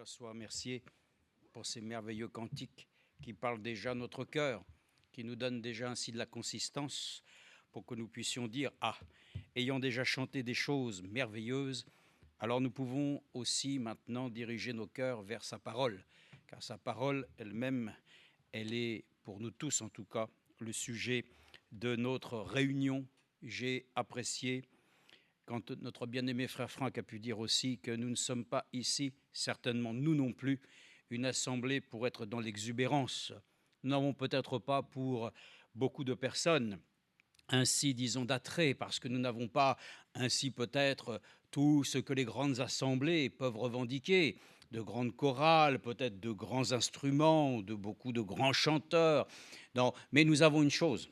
Seigneur soit remercié pour ces merveilleux cantiques qui parlent déjà notre cœur, qui nous donnent déjà ainsi de la consistance pour que nous puissions dire « Ah, ayant déjà chanté des choses merveilleuses, alors nous pouvons aussi maintenant diriger nos cœurs vers sa parole, car sa parole elle-même, elle est pour nous tous en tout cas le sujet de notre réunion. » J'ai apprécié quand notre bien-aimé frère Franck a pu dire aussi que nous ne sommes pas ici, certainement nous non plus, une assemblée pour être dans l'exubérance. Nous n'avons peut-être pas pour beaucoup de personnes ainsi, disons, d'attrait, parce que nous n'avons pas ainsi peut-être tout ce que les grandes assemblées peuvent revendiquer, de grandes chorales, peut-être de grands instruments, de beaucoup de grands chanteurs. Non, mais nous avons une chose,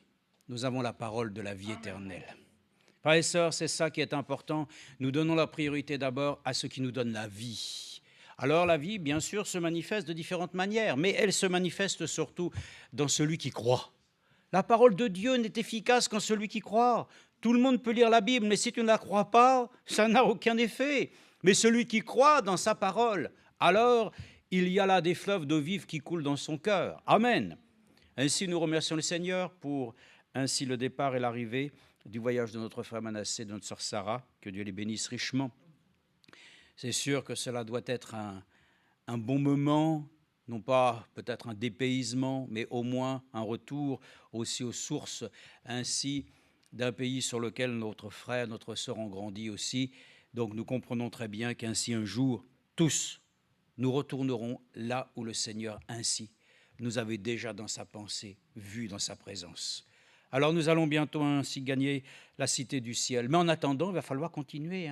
nous avons la parole de la vie éternelle. Frères et sœurs, c'est ça qui est important. Nous donnons la priorité d'abord à ce qui nous donne la vie. Alors la vie, bien sûr, se manifeste de différentes manières, mais elle se manifeste surtout dans celui qui croit. La parole de Dieu n'est efficace qu'en celui qui croit. Tout le monde peut lire la Bible, mais si tu ne la crois pas, ça n'a aucun effet. Mais celui qui croit dans sa parole, alors il y a là des fleuves d'eau vive qui coulent dans son cœur. Amen. Ainsi, nous remercions le Seigneur pour ainsi le départ et l'arrivée du voyage de notre frère Manassé, de notre sœur Sarah, que Dieu les bénisse richement. C'est sûr que cela doit être un bon moment, non pas peut-être un dépaysement, mais au moins un retour aussi aux sources, ainsi d'un pays sur lequel notre frère, notre sœur ont grandi aussi. Donc nous comprenons très bien qu'ainsi un jour, tous, nous retournerons là où le Seigneur ainsi nous avait déjà dans sa pensée, vu dans sa présence. Alors nous allons bientôt ainsi gagner la cité du ciel. Mais en attendant, il va falloir continuer.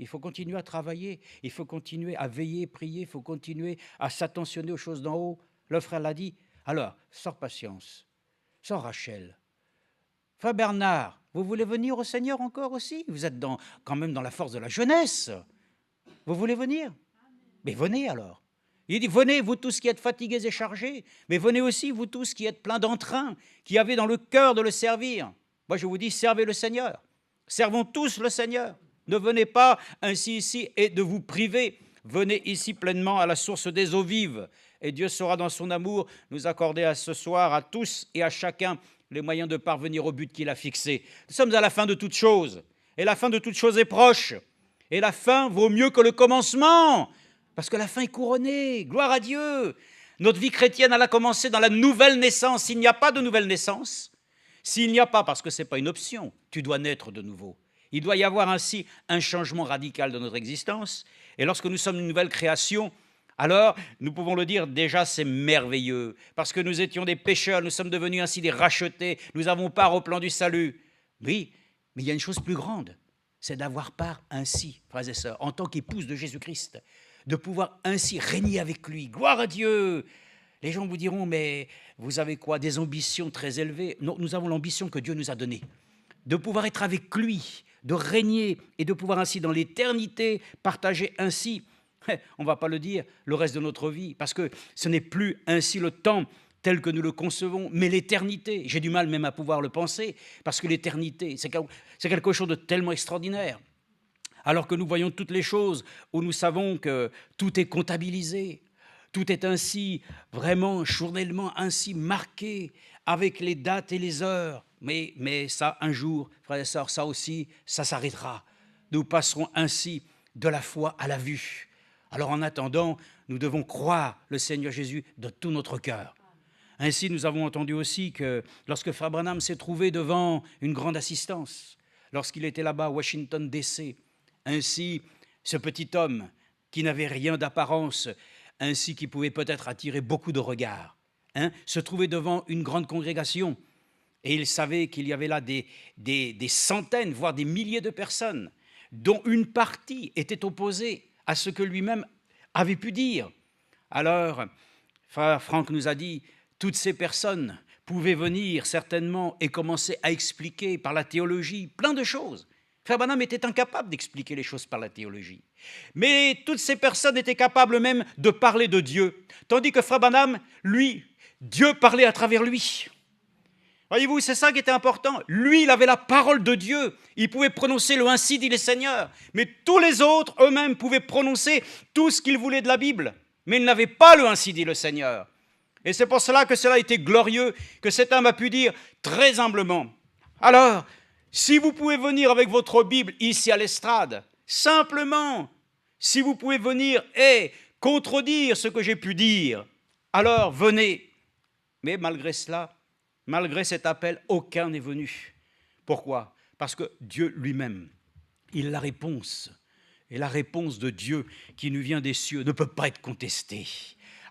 Il faut continuer à travailler, il faut continuer à veiller, prier, il faut continuer à s'attentionner aux choses d'en haut. Le frère l'a dit. Alors, sans patience, sans Rachel. Frère Bernard, vous voulez venir au Seigneur encore aussi? Vous êtes quand même dans la force de la jeunesse. Vous voulez venir? Mais venez alors. Il dit, venez, vous tous qui êtes fatigués et chargés, mais venez aussi, vous tous qui êtes pleins d'entrain, qui avez dans le cœur de le servir. Moi, je vous dis, servez le Seigneur. Servons tous le Seigneur. Ne venez pas ainsi ici et de vous priver. Venez ici pleinement à la source des eaux vives. Et Dieu saura dans son amour nous accorder à ce soir, à tous et à chacun, les moyens de parvenir au but qu'il a fixé. Nous sommes à la fin de toute chose. Et la fin de toute chose est proche. Et la fin vaut mieux que le commencement. Parce que la fin est couronnée, gloire à Dieu. Notre vie chrétienne, elle a commencé dans la nouvelle naissance. S'il n'y a pas de nouvelle naissance, s'il n'y a pas, parce que ce n'est pas une option, tu dois naître de nouveau. Il doit y avoir ainsi un changement radical de notre existence. Et lorsque nous sommes une nouvelle création, alors nous pouvons le dire, déjà c'est merveilleux. Parce que nous étions des pécheurs, nous sommes devenus ainsi des rachetés, nous avons part au plan du salut. Oui, mais il y a une chose plus grande, c'est d'avoir part ainsi, frères et sœurs, en tant qu'épouse de Jésus-Christ, de pouvoir ainsi régner avec lui. Gloire à Dieu! Les gens vous diront, mais vous avez quoi? Des ambitions très élevées? Non, nous avons l'ambition que Dieu nous a donnée, de pouvoir être avec lui, de régner et de pouvoir ainsi dans l'éternité partager ainsi, on ne va pas le dire, le reste de notre vie, parce que ce n'est plus ainsi le temps tel que nous le concevons, mais l'éternité. J'ai du mal même à pouvoir le penser, parce que l'éternité, c'est quelque chose de tellement extraordinaire. Alors que nous voyons toutes les choses, où nous savons que tout est comptabilisé, tout est ainsi vraiment journellement ainsi marqué avec les dates et les heures. Mais ça, un jour, frères et sœurs, ça aussi, ça s'arrêtera. Nous passerons ainsi de la foi à la vue. Alors en attendant, nous devons croire le Seigneur Jésus de tout notre cœur. Ainsi, nous avons entendu aussi que lorsque Frère Branham s'est trouvé devant une grande assistance, lorsqu'il était là-bas à Washington, D.C., ainsi, ce petit homme qui n'avait rien d'apparence, ainsi qui pouvait peut-être attirer beaucoup de regards, se trouvait devant une grande congrégation. Et il savait qu'il y avait là des centaines, voire des milliers de personnes, dont une partie était opposée à ce que lui-même avait pu dire. Alors, frère Franck nous a dit, toutes ces personnes pouvaient venir certainement et commencer à expliquer par la théologie plein de choses. Frère Branham était incapable d'expliquer les choses par la théologie. Mais toutes ces personnes étaient capables même de parler de Dieu. Tandis que Frère Branham, lui, Dieu parlait à travers lui. Voyez-vous, c'est ça qui était important. Lui, il avait la parole de Dieu. Il pouvait prononcer le « ainsi dit le Seigneur ». Mais tous les autres, eux-mêmes, pouvaient prononcer tout ce qu'ils voulaient de la Bible. Mais il n'avait pas le ainsi dit le Seigneur. Et c'est pour cela que cela a été glorieux, que cet homme a pu dire très humblement, alors, si vous pouvez venir avec votre Bible ici à l'estrade, simplement, si vous pouvez venir et contredire ce que j'ai pu dire, alors venez. Mais malgré cela, malgré cet appel, aucun n'est venu. Pourquoi? Parce que Dieu lui-même, il a la réponse. Et la réponse de Dieu qui nous vient des cieux ne peut pas être contestée.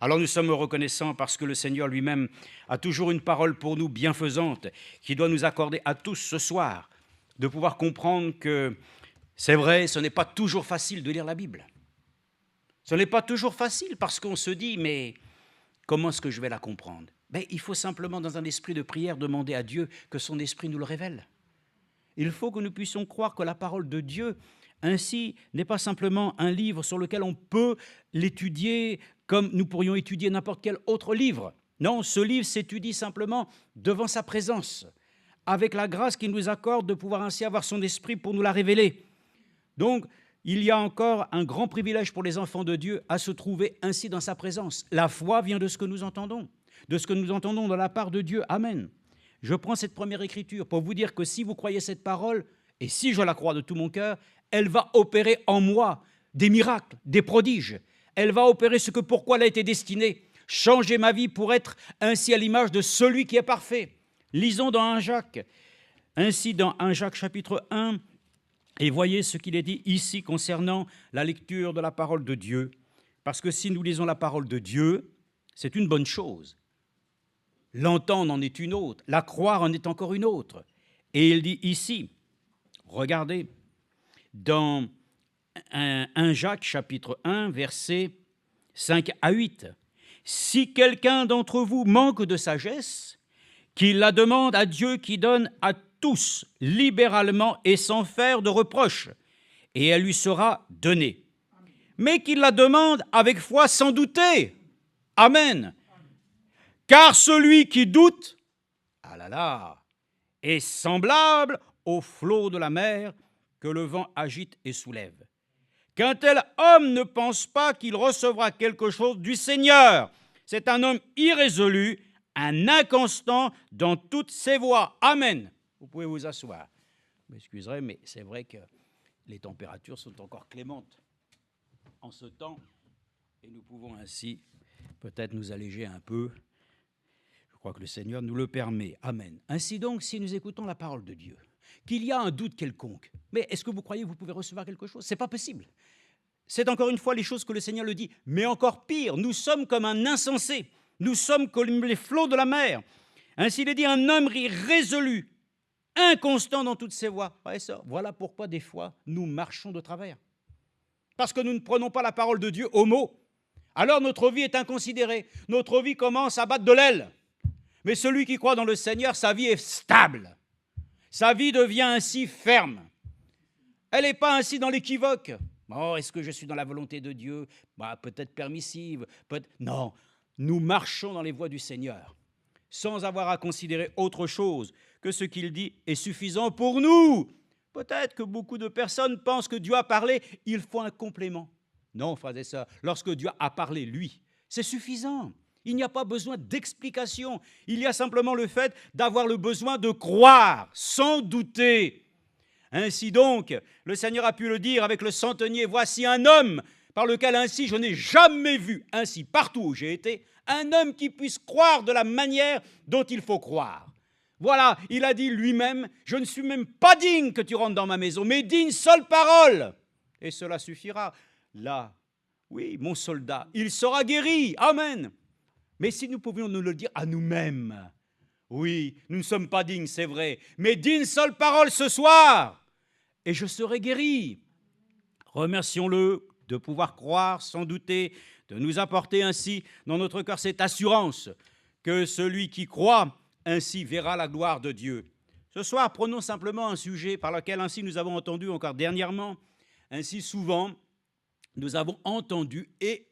Alors nous sommes reconnaissants parce que le Seigneur lui-même a toujours une parole pour nous bienfaisante qui doit nous accorder à tous ce soir de pouvoir comprendre que c'est vrai, ce n'est pas toujours facile de lire la Bible. Ce n'est pas toujours facile parce qu'on se dit, mais comment est-ce que je vais la comprendre? Il faut simplement, dans un esprit de prière, demander à Dieu que son esprit nous le révèle. Il faut que nous puissions croire que la parole de Dieu, ainsi, n'est pas simplement un livre sur lequel on peut l'étudier comme nous pourrions étudier n'importe quel autre livre. Non, ce livre s'étudie simplement devant sa présence, avec la grâce qu'il nous accorde de pouvoir ainsi avoir son esprit pour nous la révéler. Donc, il y a encore un grand privilège pour les enfants de Dieu à se trouver ainsi dans sa présence. La foi vient de ce que nous entendons, de la part de Dieu. Amen. Je prends cette première écriture pour vous dire que si vous croyez cette parole, et si je la crois de tout mon cœur, elle va opérer en moi des miracles, des prodiges. Elle va opérer ce que pourquoi elle a été destinée, changer ma vie pour être ainsi à l'image de celui qui est parfait. Lisons dans 1 Jacques, ainsi dans 1 Jacques chapitre 1, et voyez ce qu'il est dit ici concernant la lecture de la parole de Dieu. Parce que si nous lisons la parole de Dieu, c'est une bonne chose. L'entendre en est une autre, la croire en est encore une autre. Et il dit ici, regardez, dans 1 Jacques chapitre 1, versets 5 à 8. « Si quelqu'un d'entre vous manque de sagesse, qu'il la demande à Dieu qui donne à tous libéralement et sans faire de reproche, et elle lui sera donnée. Mais qu'il la demande avec foi sans douter. Amen. Car celui qui doute, ah là là, est semblable au flot de la mer que le vent agite et soulève. Qu'un tel homme ne pense pas qu'il recevra quelque chose du Seigneur. C'est un homme irrésolu, un inconstant dans toutes ses voies. Amen. Vous pouvez vous asseoir. Vous m'excuserez, mais c'est vrai que les températures sont encore clémentes en ce temps et nous pouvons ainsi peut-être nous alléger un peu. Je crois que le Seigneur nous le permet. Amen. Ainsi donc, si nous écoutons la parole de Dieu, qu'il y a un doute quelconque, mais est-ce que vous croyez que vous pouvez recevoir quelque chose? Ce n'est pas possible. C'est encore une fois les choses que le Seigneur le dit. Mais encore pire, nous sommes comme un insensé. Nous sommes comme les flots de la mer. Ainsi il est dit, un homme irrésolu, inconstant dans toutes ses voies. Voilà pourquoi des fois nous marchons de travers. Parce que nous ne prenons pas la parole de Dieu au mot. Alors notre vie est inconsidérée. Notre vie commence à battre de l'aile. Mais celui qui croit dans le Seigneur, sa vie est stable. Sa vie devient ainsi ferme. Elle n'est pas ainsi dans l'équivoque. Oh, est-ce que je suis dans la volonté de Dieu? Peut-être permissive. Non, nous marchons dans les voies du Seigneur, sans avoir à considérer autre chose que ce qu'il dit est suffisant pour nous. Peut-être que beaucoup de personnes pensent que Dieu a parlé, il faut un complément. Non, frères et sœurs, lorsque Dieu a parlé, lui, c'est suffisant. Il n'y a pas besoin d'explication. Il y a simplement le fait d'avoir le besoin de croire, sans douter. Ainsi donc, le Seigneur a pu le dire avec le centenier, « Voici un homme par lequel ainsi je n'ai jamais vu, ainsi partout où j'ai été, un homme qui puisse croire de la manière dont il faut croire. » Voilà, il a dit lui-même, « Je ne suis même pas digne que tu rentres dans ma maison, mais dis une seule parole, et cela suffira. » Là, oui, mon soldat, il sera guéri. Amen. Mais si nous pouvions nous le dire à nous-mêmes, oui, nous ne sommes pas dignes, c'est vrai, mais dis une seule parole ce soir, et je serai guéri. Remercions-le de pouvoir croire sans douter, de nous apporter ainsi dans notre cœur cette assurance que celui qui croit ainsi verra la gloire de Dieu. Ce soir, prenons simplement un sujet par lequel ainsi nous avons entendu encore dernièrement, ainsi souvent, nous avons entendu et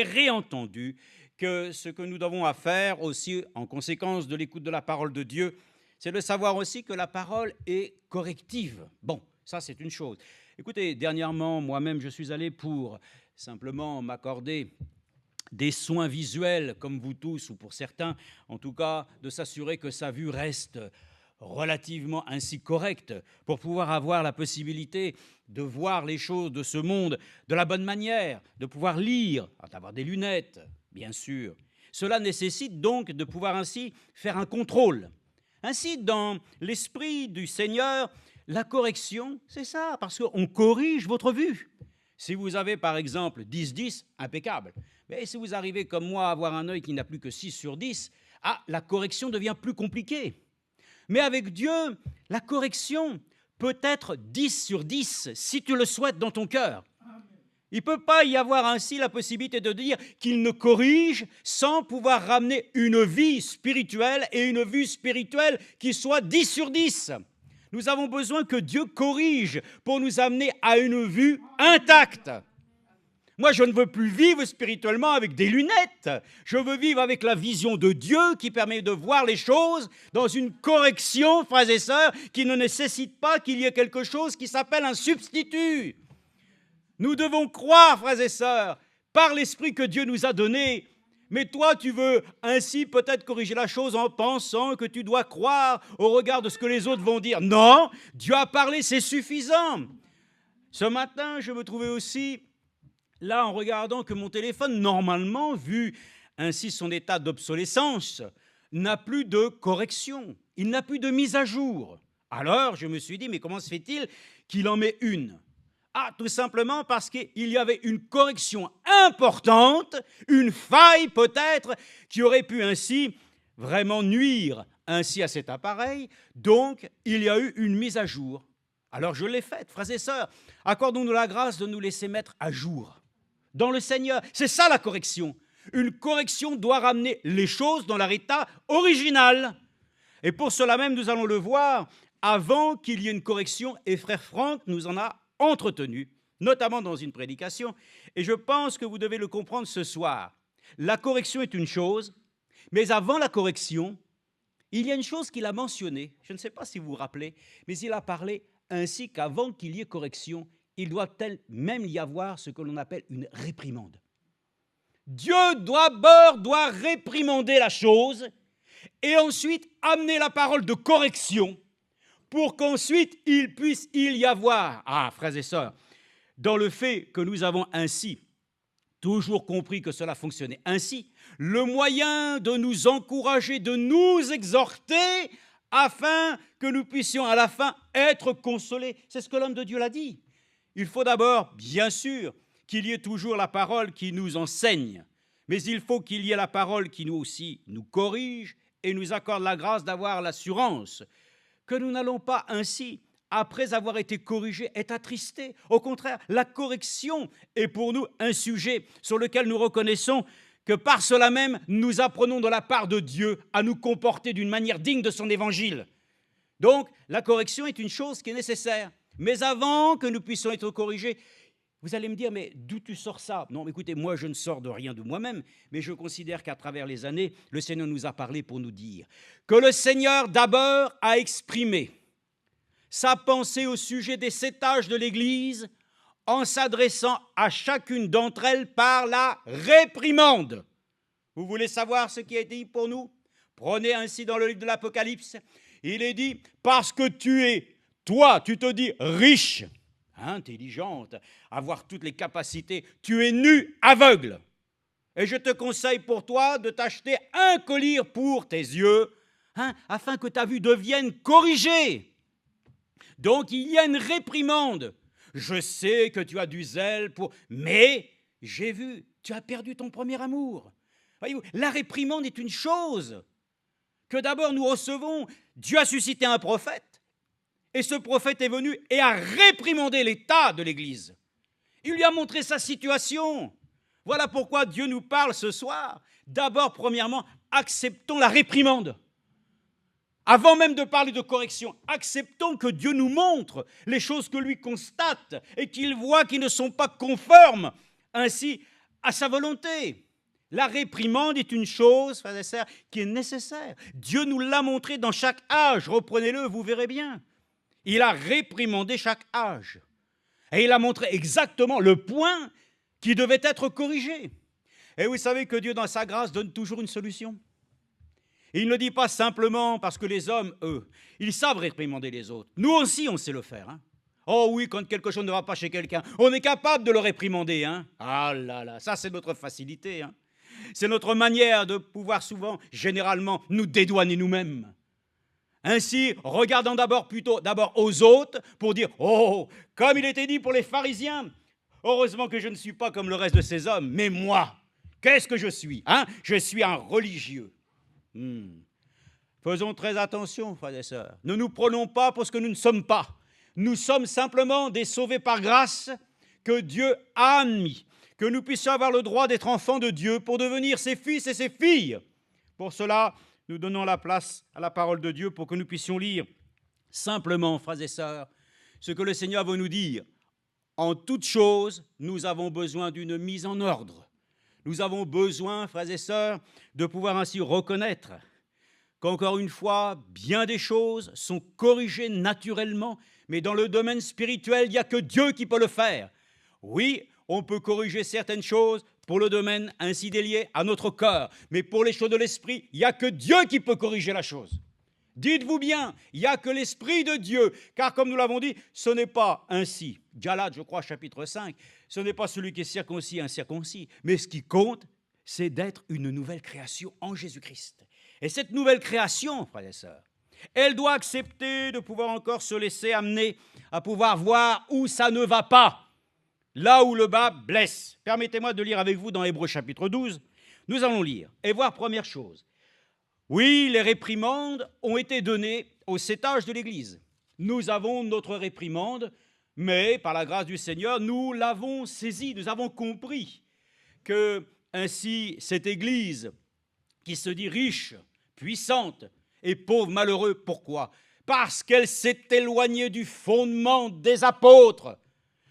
réentendu que ce que nous devons à faire aussi en conséquence de l'écoute de la parole de Dieu, c'est de savoir aussi que la parole est corrective. Bon, ça c'est une chose. Écoutez, dernièrement, moi-même, je suis allé pour simplement m'accorder des soins visuels, comme vous tous, ou pour certains, en tout cas, de s'assurer que sa vue reste relativement ainsi correcte, pour pouvoir avoir la possibilité de voir les choses de ce monde de la bonne manière, de pouvoir lire, d'avoir des lunettes, bien sûr. Cela nécessite donc de pouvoir ainsi faire un contrôle. Ainsi, dans l'esprit du Seigneur, la correction, c'est ça, parce qu'on corrige votre vue. Si vous avez, par exemple, 10-10, impeccable. Mais si vous arrivez, comme moi, à avoir un œil qui n'a plus que 6 sur 10, la correction devient plus compliquée. Mais avec Dieu, la correction peut être 10 sur 10, si tu le souhaites dans ton cœur. Il ne peut pas y avoir ainsi la possibilité de dire qu'il ne corrige sans pouvoir ramener une vie spirituelle et une vue spirituelle qui soit 10 sur 10. Nous avons besoin que Dieu corrige pour nous amener à une vue intacte. Moi, je ne veux plus vivre spirituellement avec des lunettes. Je veux vivre avec la vision de Dieu qui permet de voir les choses dans une correction, frères et sœurs, qui ne nécessite pas qu'il y ait quelque chose qui s'appelle un substitut. Nous devons croire, frères et sœurs, par l'esprit que Dieu nous a donné. Mais toi, tu veux ainsi peut-être corriger la chose en pensant que tu dois croire au regard de ce que les autres vont dire. Non, Dieu a parlé, c'est suffisant. Ce matin, je me trouvais aussi là en regardant que mon téléphone, normalement, vu ainsi son état d'obsolescence, n'a plus de correction, il n'a plus de mise à jour. Alors, je me suis dit, mais comment se fait-il qu'il en met une ? Tout simplement parce qu'il y avait une correction importante, une faille peut-être, qui aurait pu ainsi vraiment nuire ainsi à cet appareil. Donc, il y a eu une mise à jour. Alors, je l'ai faite, frères et sœurs. Accordons-nous la grâce de nous laisser mettre à jour dans le Seigneur. C'est ça la correction. Une correction doit ramener les choses dans leur état original. Et pour cela même, nous allons le voir, avant qu'il y ait une correction, et frère Franck nous en a entretenu, notamment dans une prédication, et je pense que vous devez le comprendre ce soir. La correction est une chose, mais avant la correction, il y a une chose qu'il a mentionnée, je ne sais pas si vous vous rappelez, mais il a parlé ainsi qu'avant qu'il y ait correction, il doit même y avoir ce que l'on appelle une réprimande. Dieu d'abord doit réprimander la chose, et ensuite amener la parole de correction, pour qu'ensuite il puisse y avoir, frères et sœurs, dans le fait que nous avons ainsi toujours compris que cela fonctionnait ainsi, le moyen de nous encourager, de nous exhorter, afin que nous puissions à la fin être consolés. C'est ce que l'homme de Dieu l'a dit. Il faut d'abord, bien sûr, qu'il y ait toujours la parole qui nous enseigne, mais il faut qu'il y ait la parole qui nous aussi nous corrige et nous accorde la grâce d'avoir l'assurance que nous n'allons pas ainsi, après avoir été corrigés, être attristés. Au contraire, la correction est pour nous un sujet sur lequel nous reconnaissons que par cela même, nous apprenons de la part de Dieu à nous comporter d'une manière digne de son évangile. Donc, la correction est une chose qui est nécessaire. Mais avant que nous puissions être corrigés, vous allez me dire, mais d'où tu sors ça ? Non, écoutez, moi je ne sors de rien de moi-même, mais je considère qu'à travers les années, le Seigneur nous a parlé pour nous dire que le Seigneur d'abord a exprimé sa pensée au sujet des 7 âges de l'Église en s'adressant à chacune d'entre elles par la réprimande. Vous voulez savoir ce qui a été dit pour nous ? Prenez ainsi dans le livre de l'Apocalypse, il est dit, parce que toi, tu te dis riche, intelligente, avoir toutes les capacités, tu es nu, aveugle. Et je te conseille pour toi de t'acheter un collier pour tes yeux, afin que ta vue devienne corrigée. Donc il y a une réprimande. Je sais que tu as du zèle mais j'ai vu, tu as perdu ton premier amour. Voyez-vous, la réprimande est une chose que d'abord nous recevons. Dieu a suscité un prophète. Et ce prophète est venu et a réprimandé l'état de l'Église. Il lui a montré sa situation. Voilà pourquoi Dieu nous parle ce soir. D'abord, premièrement, acceptons la réprimande. Avant même de parler de correction, acceptons que Dieu nous montre les choses que lui constate et qu'il voit qui ne sont pas conformes ainsi à sa volonté. La réprimande est une chose, frères et sœurs, qui est nécessaire. Dieu nous l'a montré dans chaque âge. Reprenez-le, vous verrez bien. Il a réprimandé chaque âge. Et il a montré exactement le point qui devait être corrigé. Et vous savez que Dieu, dans sa grâce, donne toujours une solution. Et il ne le dit pas simplement parce que les hommes, eux, ils savent réprimander les autres. Nous aussi, on sait le faire. Hein. Oh oui, quand quelque chose ne va pas chez quelqu'un, on est capable de le réprimander. Hein. Ah là là, ça c'est notre facilité. Hein. C'est notre manière de pouvoir souvent, généralement, nous dédouaner nous-mêmes. Ainsi, regardons d'abord aux autres pour dire « Oh, comme il était dit pour les pharisiens, heureusement que je ne suis pas comme le reste de ces hommes, mais moi, qu'est-ce que je suis hein? Je suis un religieux. Faisons très attention, frères et sœurs. Ne nous prenons pas pour ce que nous ne sommes pas. Nous sommes simplement des sauvés par grâce que Dieu a admis, que nous puissions avoir le droit d'être enfants de Dieu pour devenir ses fils et ses filles. Pour cela, nous donnons la place à la parole de Dieu pour que nous puissions lire simplement, frères et sœurs, ce que le Seigneur veut nous dire. En toute chose, nous avons besoin d'une mise en ordre. Nous avons besoin, frères et sœurs, de pouvoir ainsi reconnaître qu'encore une fois, bien des choses sont corrigées naturellement, mais dans le domaine spirituel, il n'y a que Dieu qui peut le faire. Oui, on peut corriger certaines choses pour le domaine ainsi délié à notre cœur, mais pour les choses de l'esprit, il n'y a que Dieu qui peut corriger la chose. Dites-vous bien, il n'y a que l'Esprit de Dieu, car comme nous l'avons dit, ce n'est pas ainsi. Galates, je crois, chapitre 5, ce n'est pas celui qui est circoncis, incirconcis, mais ce qui compte, c'est d'être une nouvelle création en Jésus-Christ. Et cette nouvelle création, frères et sœurs, elle doit accepter de pouvoir encore se laisser amener à pouvoir voir où ça ne va pas, là où le bas blesse. Permettez-moi de lire avec vous dans Hébreux chapitre 12. Nous allons lire et voir première chose. Oui, les réprimandes ont été données au 7 âges de l'Église. Nous avons notre réprimande, mais par la grâce du Seigneur, nous l'avons saisie, nous avons compris que ainsi cette Église qui se dit riche, puissante et pauvre, malheureux, pourquoi ? Parce qu'elle s'est éloignée du fondement des apôtres.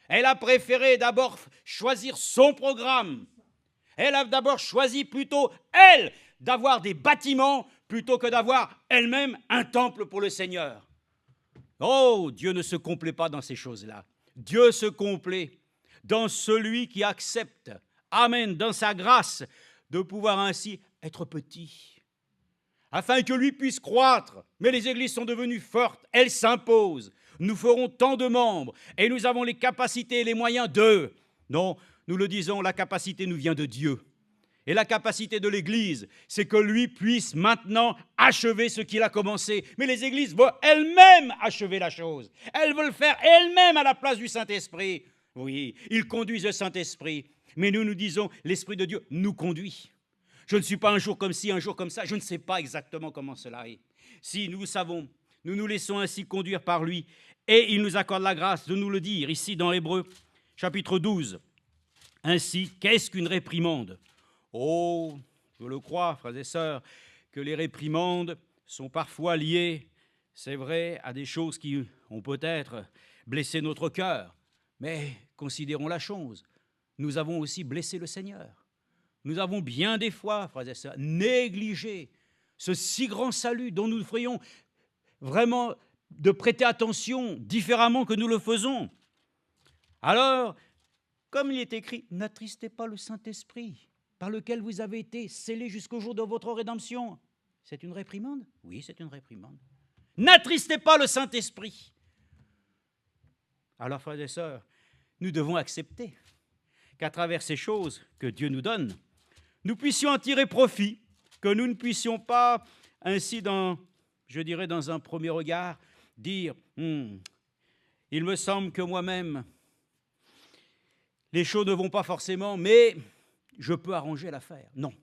Elle a préféré d'abord choisir son programme. Elle a d'abord choisi plutôt, elle, d'avoir des bâtiments plutôt que d'avoir elle-même un temple pour le Seigneur. Oh, Dieu ne se complaît pas dans ces choses-là. Dieu se complaît dans celui qui accepte, amen, dans sa grâce, de pouvoir ainsi être petit, afin que lui puisse croître. Mais les églises sont devenues fortes, elles s'imposent. Nous ferons tant de membres et nous avons les capacités et les moyens d'eux. Non, nous le disons, la capacité nous vient de Dieu. Et la capacité de l'Église, c'est que lui puisse maintenant achever ce qu'il a commencé. Mais les églises veulent elles-mêmes achever la chose. Elles veulent faire elles-mêmes à la place du Saint-Esprit. Oui, ils conduisent le Saint-Esprit. Mais nous disons, l'Esprit de Dieu nous conduit. Je ne suis pas un jour comme ci, un jour comme ça. Je ne sais pas exactement comment cela est. Si nous savons, nous nous laissons ainsi conduire par lui. Et il nous accorde la grâce de nous le dire ici dans Hébreux, chapitre 12. Ainsi, qu'est-ce qu'une réprimande ? Oh, je le crois, frères et sœurs, que les réprimandes sont parfois liées, c'est vrai, à des choses qui ont peut-être blessé notre cœur. Mais considérons la chose, nous avons aussi blessé le Seigneur. Nous avons bien des fois, frères et sœurs, négligé ce si grand salut dont nous devrions vraiment de prêter attention différemment que nous le faisons. Alors, comme il est écrit, n'attristez pas le Saint-Esprit, par lequel vous avez été scellés jusqu'au jour de votre rédemption. C'est une réprimande ? Oui, c'est une réprimande. N'attristez pas le Saint-Esprit. Alors, frères et sœurs, nous devons accepter qu'à travers ces choses que Dieu nous donne, nous puissions en tirer profit, que nous ne puissions pas ainsi, dans un premier regard, dire « il me semble que moi-même, les choses ne vont pas forcément, mais je peux arranger l'affaire. » Non.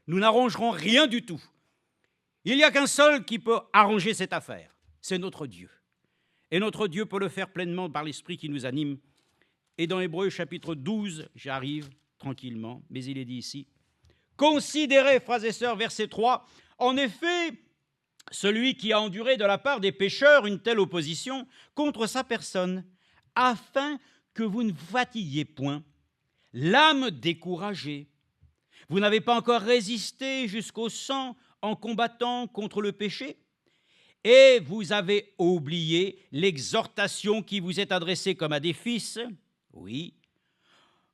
Nous n'arrangerons rien du tout. Il n'y a qu'un seul qui peut arranger cette affaire, c'est notre Dieu. Et notre Dieu peut le faire pleinement par l'Esprit qui nous anime. Et dans Hébreux chapitre 12, j'arrive tranquillement, mais il est dit ici, « Considérez, frères et sœurs, verset 3, en effet, celui qui a enduré de la part des pécheurs une telle opposition contre sa personne, afin que vous ne fatiguiez point l'âme découragée. Vous n'avez pas encore résisté jusqu'au sang en combattant contre le péché, Et vous avez oublié l'exhortation qui vous est adressée comme à des fils. Oui.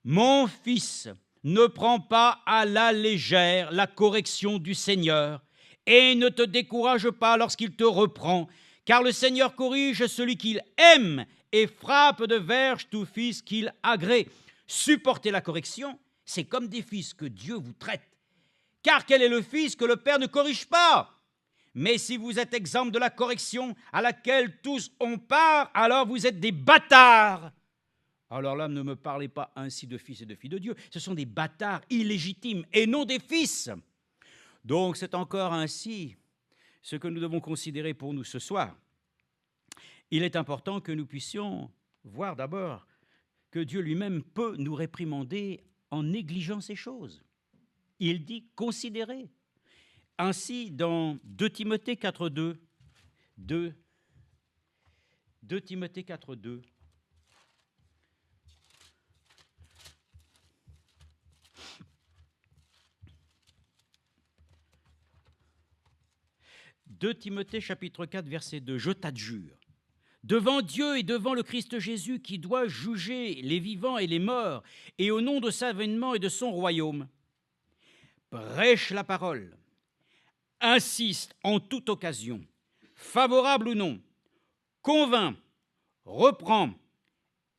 Mon fils, ne prends pas à la légère la correction du Seigneur et ne te décourage pas lorsqu'il te reprend, car le Seigneur corrige celui qu'il aime et frappe de verge tout fils qu'il agrée. Supporter la correction, c'est comme des fils que Dieu vous traite. Car quel est le fils que le Père ne corrige pas? Mais si vous êtes exempt de la correction à laquelle tous ont part, alors vous êtes des bâtards. Alors là, ne me parlez pas ainsi de fils et de filles de Dieu. Ce sont des bâtards illégitimes et non des fils. Donc c'est encore ainsi ce que nous devons considérer pour nous ce soir. Il est important que nous puissions voir d'abord que Dieu lui-même peut nous réprimander en négligeant ces choses. Il dit « considérez ». Ainsi, dans 2 Timothée 4,2, 2 Timothée 4,2, Timothée chapitre 4, verset 2, « Je t'adjure, devant Dieu et devant le Christ Jésus qui doit juger les vivants et les morts, et au nom de son avènement et de son royaume, prêche la parole, insiste en toute occasion, favorable ou non, convainc, reprend,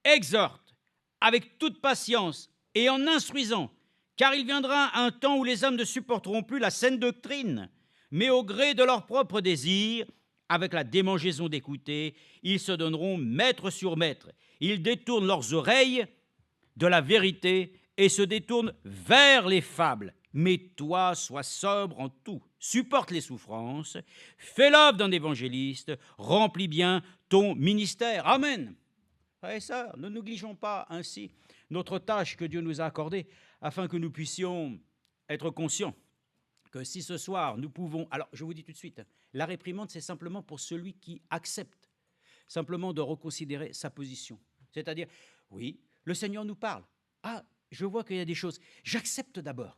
exhorte avec toute patience et en instruisant, car il viendra un temps où les hommes ne supporteront plus la saine doctrine, mais au gré de leurs propres désirs, avec la démangeaison d'écouter, ils se donneront maître sur maître. Ils détournent leurs oreilles de la vérité et se détournent vers les fables. Mais toi, sois sobre en tout, supporte les souffrances, fais l'œuvre d'un évangéliste, remplis bien ton ministère. Amen. Frères et sœurs, ne négligeons pas ainsi notre tâche que Dieu nous a accordée, afin que nous puissions être conscients que si ce soir nous pouvons... Alors, je vous dis tout de suite, la réprimande, c'est simplement pour celui qui accepte simplement de reconsidérer sa position. C'est-à-dire, oui, le Seigneur nous parle. Ah, je vois qu'il y a des choses. J'accepte d'abord.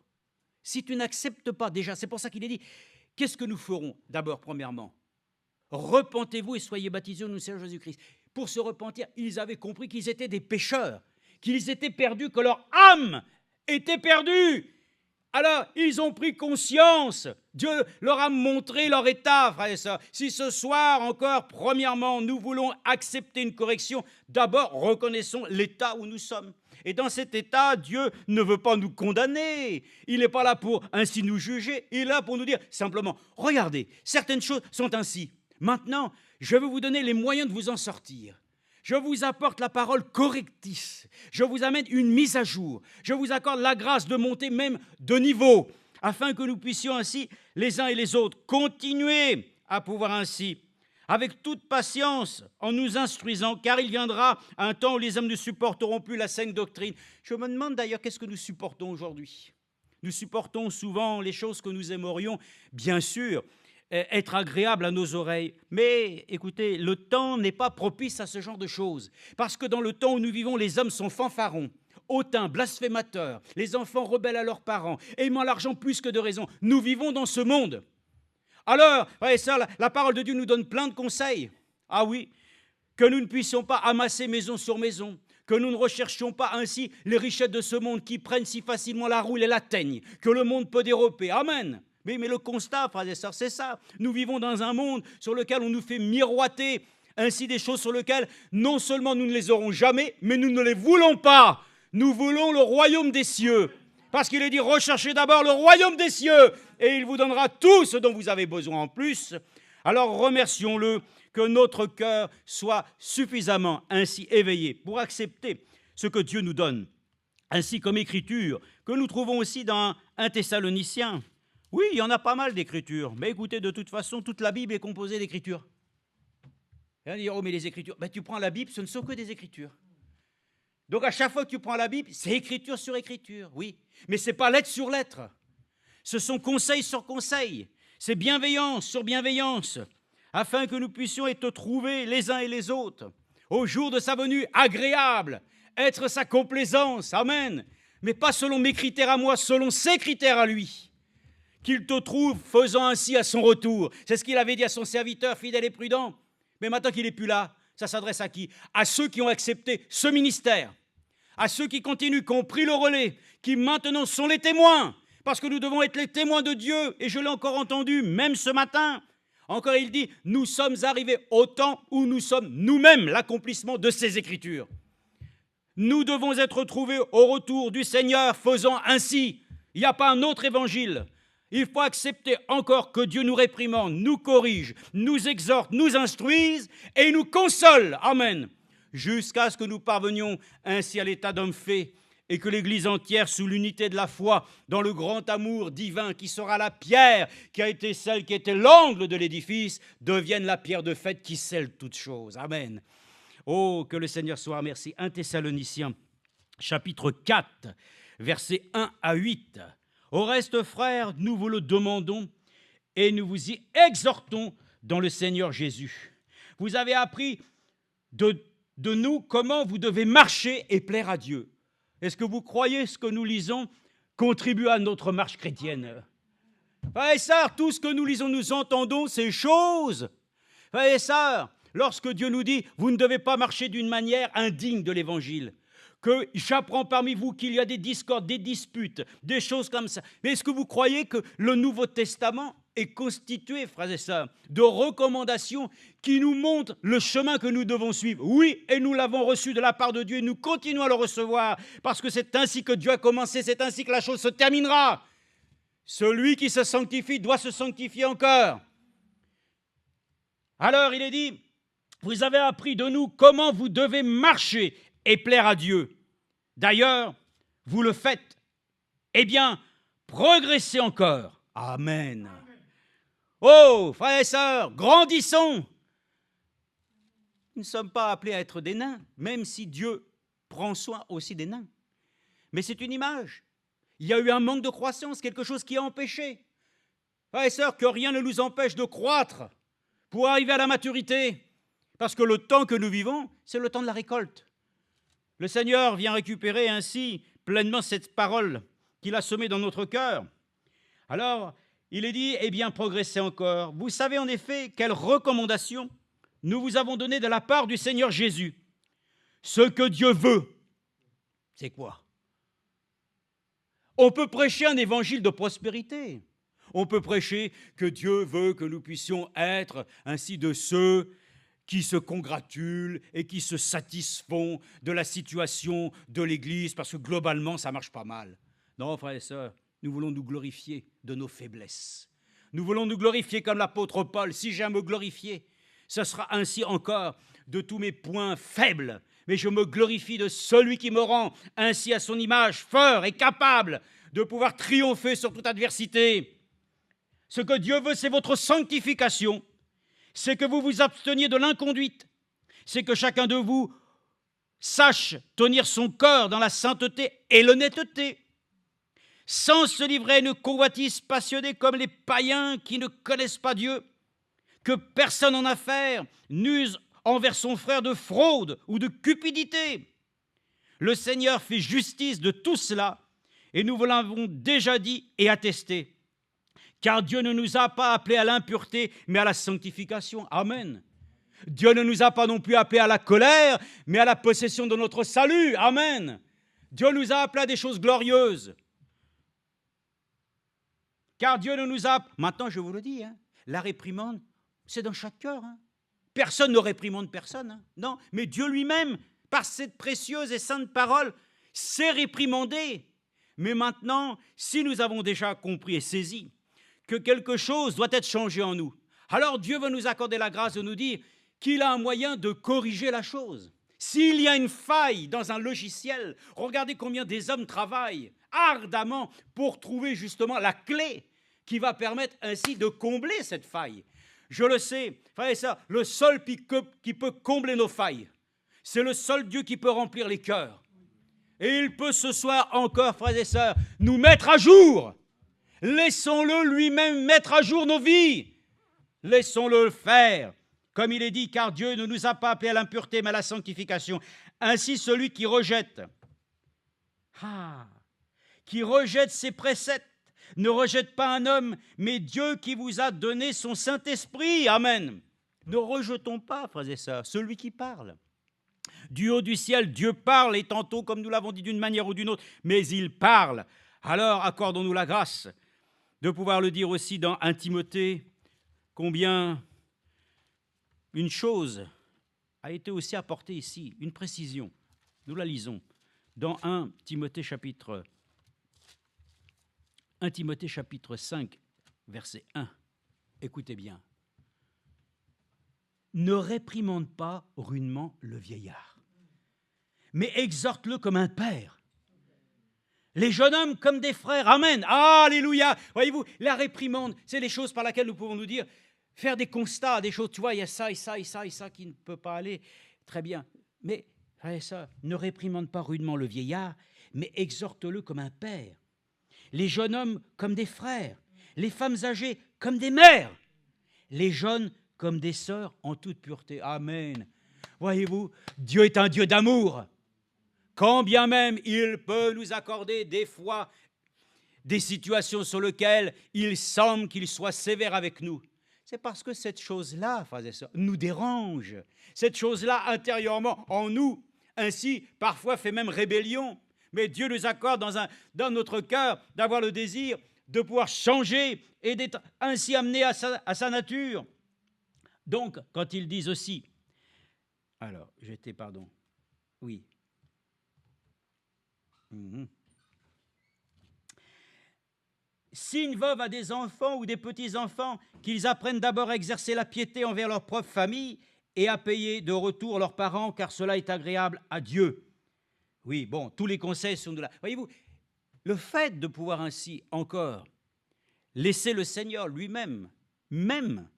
Si tu n'acceptes pas déjà, c'est pour ça qu'il est dit, qu'est-ce que nous ferons d'abord, premièrement? Repentez-vous et soyez baptisés au nom du Seigneur Jésus-Christ. Pour se repentir, ils avaient compris qu'ils étaient des pécheurs, qu'ils étaient perdus, que leur âme était perdue. Alors, ils ont pris conscience. Dieu leur a montré leur état, frères et sœurs. Si ce soir encore, premièrement, nous voulons accepter une correction, d'abord, reconnaissons l'état où nous sommes. Et dans cet état, Dieu ne veut pas nous condamner. Il n'est pas là pour ainsi nous juger. Il est là pour nous dire simplement, regardez, certaines choses sont ainsi. Maintenant, je vais vous donner les moyens de vous en sortir. Je vous apporte la parole correctrice. Je vous amène une mise à jour. Je vous accorde la grâce de monter même de niveau, afin que nous puissions ainsi, les uns et les autres, continuer à pouvoir ainsi, avec toute patience, en nous instruisant, car il viendra un temps où les hommes ne supporteront plus la saine doctrine. Je me demande d'ailleurs, qu'est-ce que nous supportons aujourd'hui? Nous supportons souvent les choses que nous aimerions, bien sûr, être agréable à nos oreilles. Mais écoutez, le temps n'est pas propice à ce genre de choses. Parce que dans le temps où nous vivons, les hommes sont fanfarons, hautains, blasphémateurs, les enfants rebelles à leurs parents, aimant l'argent plus que de raison. Nous vivons dans ce monde. Alors, frères et sœurs, la parole de Dieu nous donne plein de conseils. Ah oui, que nous ne puissions pas amasser maison sur maison, que nous ne recherchions pas ainsi les richesses de ce monde qui prennent si facilement la roue et l'atteignent, que le monde peut dérober. Amen. Mais le constat, frères et sœurs, c'est ça. Nous vivons dans un monde sur lequel on nous fait miroiter ainsi des choses sur lesquelles non seulement nous ne les aurons jamais, mais nous ne les voulons pas. Nous voulons le royaume des cieux. Parce qu'il est dit, recherchez d'abord le royaume des cieux et il vous donnera tout ce dont vous avez besoin en plus. Alors remercions-le, que notre cœur soit suffisamment ainsi éveillé pour accepter ce que Dieu nous donne. Ainsi comme écriture, que nous trouvons aussi dans 1 Thessaloniciens. Oui, il y en a pas mal d'écritures, mais écoutez, de toute façon, toute la Bible est composée d'écritures. Et on dit, oh, mais les écritures, ben, tu prends la Bible, ce ne sont que des écritures. Donc à chaque fois que tu prends la Bible, c'est écriture sur écriture, oui, mais ce n'est pas lettre sur lettre. Ce sont conseils sur conseils, c'est bienveillance sur bienveillance, afin que nous puissions être trouvés les uns et les autres, au jour de sa venue agréable, être sa complaisance, amen, mais pas selon mes critères à moi, selon ses critères à lui. qu'il te trouve faisant ainsi à son retour. C'est ce qu'il avait dit à son serviteur fidèle et prudent. Mais maintenant qu'il n'est plus là, ça s'adresse à qui? À ceux qui ont accepté ce ministère, à ceux qui continuent, qui ont pris le relais, qui maintenant sont les témoins, parce que nous devons être les témoins de Dieu, et je l'ai encore entendu, même ce matin. Encore il dit, nous sommes arrivés au temps où nous sommes nous-mêmes l'accomplissement de ces Écritures. Nous devons être trouvés au retour du Seigneur faisant ainsi. Il n'y a pas un autre évangile. Il faut accepter encore que Dieu nous réprimande, nous corrige, nous exhorte, nous instruise et nous console. Amen. Jusqu'à ce que nous parvenions ainsi à l'état d'homme fait et que l'Église entière, sous l'unité de la foi, dans le grand amour divin qui sera la pierre, qui a été celle qui était l'angle de l'édifice, devienne la pierre de fête qui scelle toutes choses. Amen. Oh, que le Seigneur soit remercié. 1 Thessaloniciens, chapitre 4, versets 1 à 8. Au reste, frères, nous vous le demandons et nous vous y exhortons dans le Seigneur Jésus. Vous avez appris de nous comment vous devez marcher et plaire à Dieu. Est-ce que vous croyez ce que nous lisons contribue à notre marche chrétienne? Frères et sœurs, tout ce que nous lisons, nous entendons ces choses. Frères et sœurs, lorsque Dieu nous dit, vous ne devez pas marcher d'une manière indigne de l'Évangile, que j'apprends parmi vous qu'il y a des discordes, des disputes, des choses comme ça. Mais est-ce que vous croyez que le Nouveau Testament est constitué, frères et sœurs, de recommandations qui nous montrent le chemin que nous devons suivre? Oui, et nous l'avons reçu de la part de Dieu et nous continuons à le recevoir parce que c'est ainsi que Dieu a commencé, c'est ainsi que la chose se terminera. Celui qui se sanctifie doit se sanctifier encore. Alors il est dit, vous avez appris de nous comment vous devez marcher et plaire à Dieu. D'ailleurs, vous le faites. Eh bien, progressez encore. Amen. Oh, frères et sœurs, grandissons. Nous ne sommes pas appelés à être des nains, même si Dieu prend soin aussi des nains. Mais c'est une image. Il y a eu un manque de croissance, quelque chose qui a empêché. Frères et sœurs, que rien ne nous empêche de croître pour arriver à la maturité. Parce que le temps que nous vivons, c'est le temps de la récolte. Le Seigneur vient récupérer ainsi pleinement cette parole qu'il a semée dans notre cœur. Alors, il est dit, eh bien, progressez encore. Vous savez en effet quelles recommandations nous vous avons données de la part du Seigneur Jésus. Ce que Dieu veut, c'est quoi? On peut prêcher un évangile de prospérité. On peut prêcher que Dieu veut que nous puissions être ainsi de ceux qui se congratulent et qui se satisfont de la situation de l'Église, parce que globalement, ça marche pas mal. Non, frères et sœurs, nous voulons nous glorifier de nos faiblesses. Nous voulons nous glorifier comme l'apôtre Paul. Si j'ai à me glorifier, ce sera ainsi encore de tous mes points faibles. Mais je me glorifie de celui qui me rend ainsi à son image, fort et capable de pouvoir triompher sur toute adversité. Ce que Dieu veut, c'est votre sanctification. C'est que vous vous absteniez de l'inconduite. C'est que chacun de vous sache tenir son corps dans la sainteté et l'honnêteté, sans se livrer à une convoitise passionnée comme les païens qui ne connaissent pas Dieu, que personne en affaire n'use envers son frère de fraude ou de cupidité. Le Seigneur fait justice de tout cela, et nous vous l'avons déjà dit et attesté. Car Dieu ne nous a pas appelés à l'impureté, mais à la sanctification. Amen. Dieu ne nous a pas non plus appelés à la colère, mais à la possession de notre salut. Amen. Dieu nous a appelés à des choses glorieuses. Car Dieu ne nous a... Maintenant, je vous le dis, la réprimande, c'est dans chaque cœur. Personne ne réprimande personne. Non, mais Dieu lui-même, par cette précieuse et sainte parole, s'est réprimandé. Mais maintenant, si nous avons déjà compris et saisi que quelque chose doit être changé en nous, alors Dieu veut nous accorder la grâce de nous dire qu'il a un moyen de corriger la chose. S'il y a une faille dans un logiciel, regardez combien des hommes travaillent ardemment pour trouver justement la clé qui va permettre ainsi de combler cette faille. Je le sais, frères et sœurs, le seul qui peut combler nos failles, c'est le seul Dieu qui peut remplir les cœurs. Et il peut ce soir encore, frères et sœurs, nous mettre à jour. Laissons-le lui-même mettre à jour nos vies. Laissons-le le faire. Comme il est dit, car Dieu ne nous a pas appelés à l'impureté, mais à la sanctification. Ainsi, celui qui rejette ses préceptes Ne rejette pas un homme, mais Dieu qui vous a donné son Saint-Esprit. Amen. Ne rejetons pas, frères et sœurs, celui qui parle. Du haut du ciel, Dieu parle, et tantôt, comme nous l'avons dit, d'une manière ou d'une autre, mais il parle. Alors, accordons-nous la grâce de pouvoir le dire aussi dans 1 Timothée, combien une chose a été aussi apportée ici, une précision. Nous la lisons dans 1 Timothée chapitre 5, verset 1. Écoutez bien. Ne réprimande pas rudement le vieillard, mais exhorte-le comme un père. Les jeunes hommes comme des frères. Amen. Alléluia. Voyez-vous, la réprimande, c'est les choses par lesquelles nous pouvons nous dire, faire des constats, des choses. Tu vois, il y a ça et ça et ça et ça qui ne peut pas aller. Très bien. Mais, ça, ne réprimande pas rudement le vieillard, mais exhorte-le comme un père. Les jeunes hommes comme des frères. Les femmes âgées comme des mères. Les jeunes comme des sœurs en toute pureté. Amen. Voyez-vous, Dieu est un Dieu d'amour. Quand bien même il peut nous accorder des fois des situations sur lesquelles il semble qu'il soit sévère avec nous, c'est parce que cette chose-là, frères et sœurs, nous dérange. Cette chose-là, intérieurement, en nous, ainsi, parfois fait même rébellion. Mais Dieu nous accorde dans notre cœur d'avoir le désir de pouvoir changer et d'être ainsi amené à sa nature. Donc, quand ils disent aussi, oui. Si une veuve a des enfants ou des petits-enfants, qu'ils apprennent d'abord à exercer la piété envers leur propre famille et à payer de retour leurs parents, car cela est agréable à Dieu. Oui, bon, tous les conseils sont de là. Voyez-vous, le fait de pouvoir ainsi encore laisser le Seigneur lui-même, même,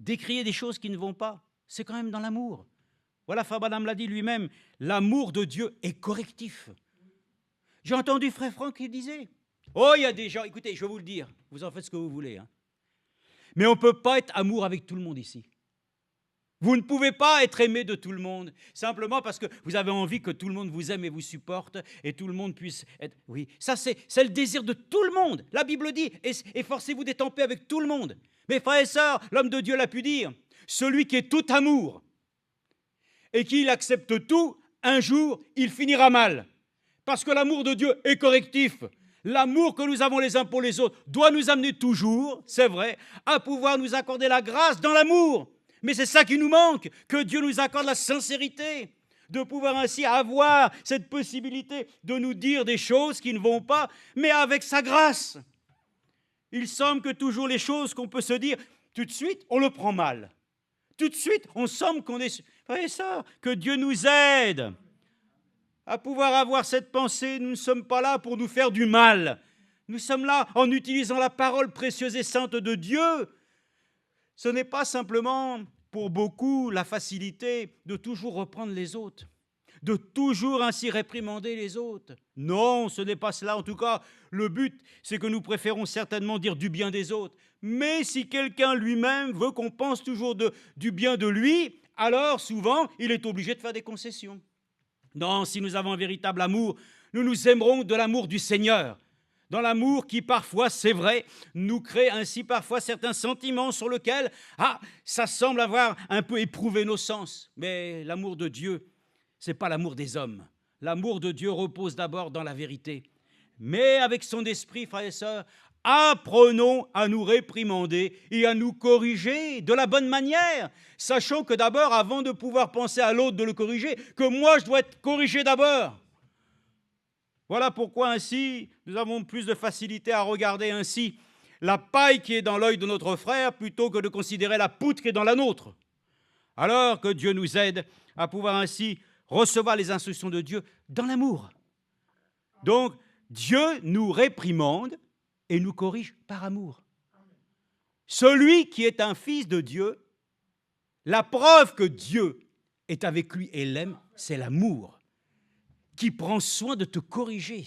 décrier des choses qui ne vont pas, c'est quand même dans l'amour. Voilà, Frère Branham l'a dit lui-même, l'amour de Dieu est correctif. J'ai entendu Frère Franck qui disait, oh, il y a des gens, écoutez, je vais vous le dire, vous en faites ce que vous voulez, hein. Mais on ne peut pas être amour avec tout le monde ici. Vous ne pouvez pas être aimé de tout le monde, simplement parce que vous avez envie que tout le monde vous aime et vous supporte, et tout le monde puisse être... Oui, ça c'est le désir de tout le monde. La Bible dit, efforcez-vous d'être en paix avec tout le monde. Mais frères et sœurs, l'homme de Dieu l'a pu dire, celui qui est tout amour, et qui accepte tout, un jour, il finira mal. Parce que l'amour de Dieu est correctif. L'amour que nous avons les uns pour les autres doit nous amener toujours, c'est vrai, à pouvoir nous accorder la grâce dans l'amour. Mais c'est ça qui nous manque, que Dieu nous accorde la sincérité, de pouvoir ainsi avoir cette possibilité de nous dire des choses qui ne vont pas, mais avec sa grâce. Il semble que toujours les choses qu'on peut se dire, tout de suite, on le prend mal. Tout de suite, on semble qu'on est... Voyez ça, que Dieu nous aide à pouvoir avoir cette pensée. Nous ne sommes pas là pour nous faire du mal. Nous sommes là en utilisant la parole précieuse et sainte de Dieu. Ce n'est pas simplement pour beaucoup la facilité de toujours reprendre les autres, de toujours ainsi réprimander les autres. Non, ce n'est pas cela. En tout cas, le but, c'est que nous préférons certainement dire du bien des autres. Mais si quelqu'un lui-même veut qu'on pense toujours du bien de lui, alors souvent, il est obligé de faire des concessions. Non, si nous avons un véritable amour, nous nous aimerons de l'amour du Seigneur. Dans l'amour qui parfois, c'est vrai, nous crée ainsi parfois certains sentiments sur lesquels, ça semble avoir un peu éprouvé nos sens. Mais l'amour de Dieu, ce n'est pas l'amour des hommes. L'amour de Dieu repose d'abord dans la vérité. Mais avec son esprit, frères et sœurs, apprenons à nous réprimander et à nous corriger de la bonne manière. Sachons que d'abord, avant de pouvoir penser à l'autre de le corriger, que moi, je dois être corrigé d'abord. Voilà pourquoi ainsi, nous avons plus de facilité à regarder ainsi la paille qui est dans l'œil de notre frère plutôt que de considérer la poutre qui est dans la nôtre. Alors que Dieu nous aide à pouvoir ainsi recevoir les instructions de Dieu dans l'amour. Donc, Dieu nous réprimande et nous corrige par amour. Celui qui est un fils de Dieu, la preuve que Dieu est avec lui et l'aime, c'est l'amour qui prend soin de te corriger.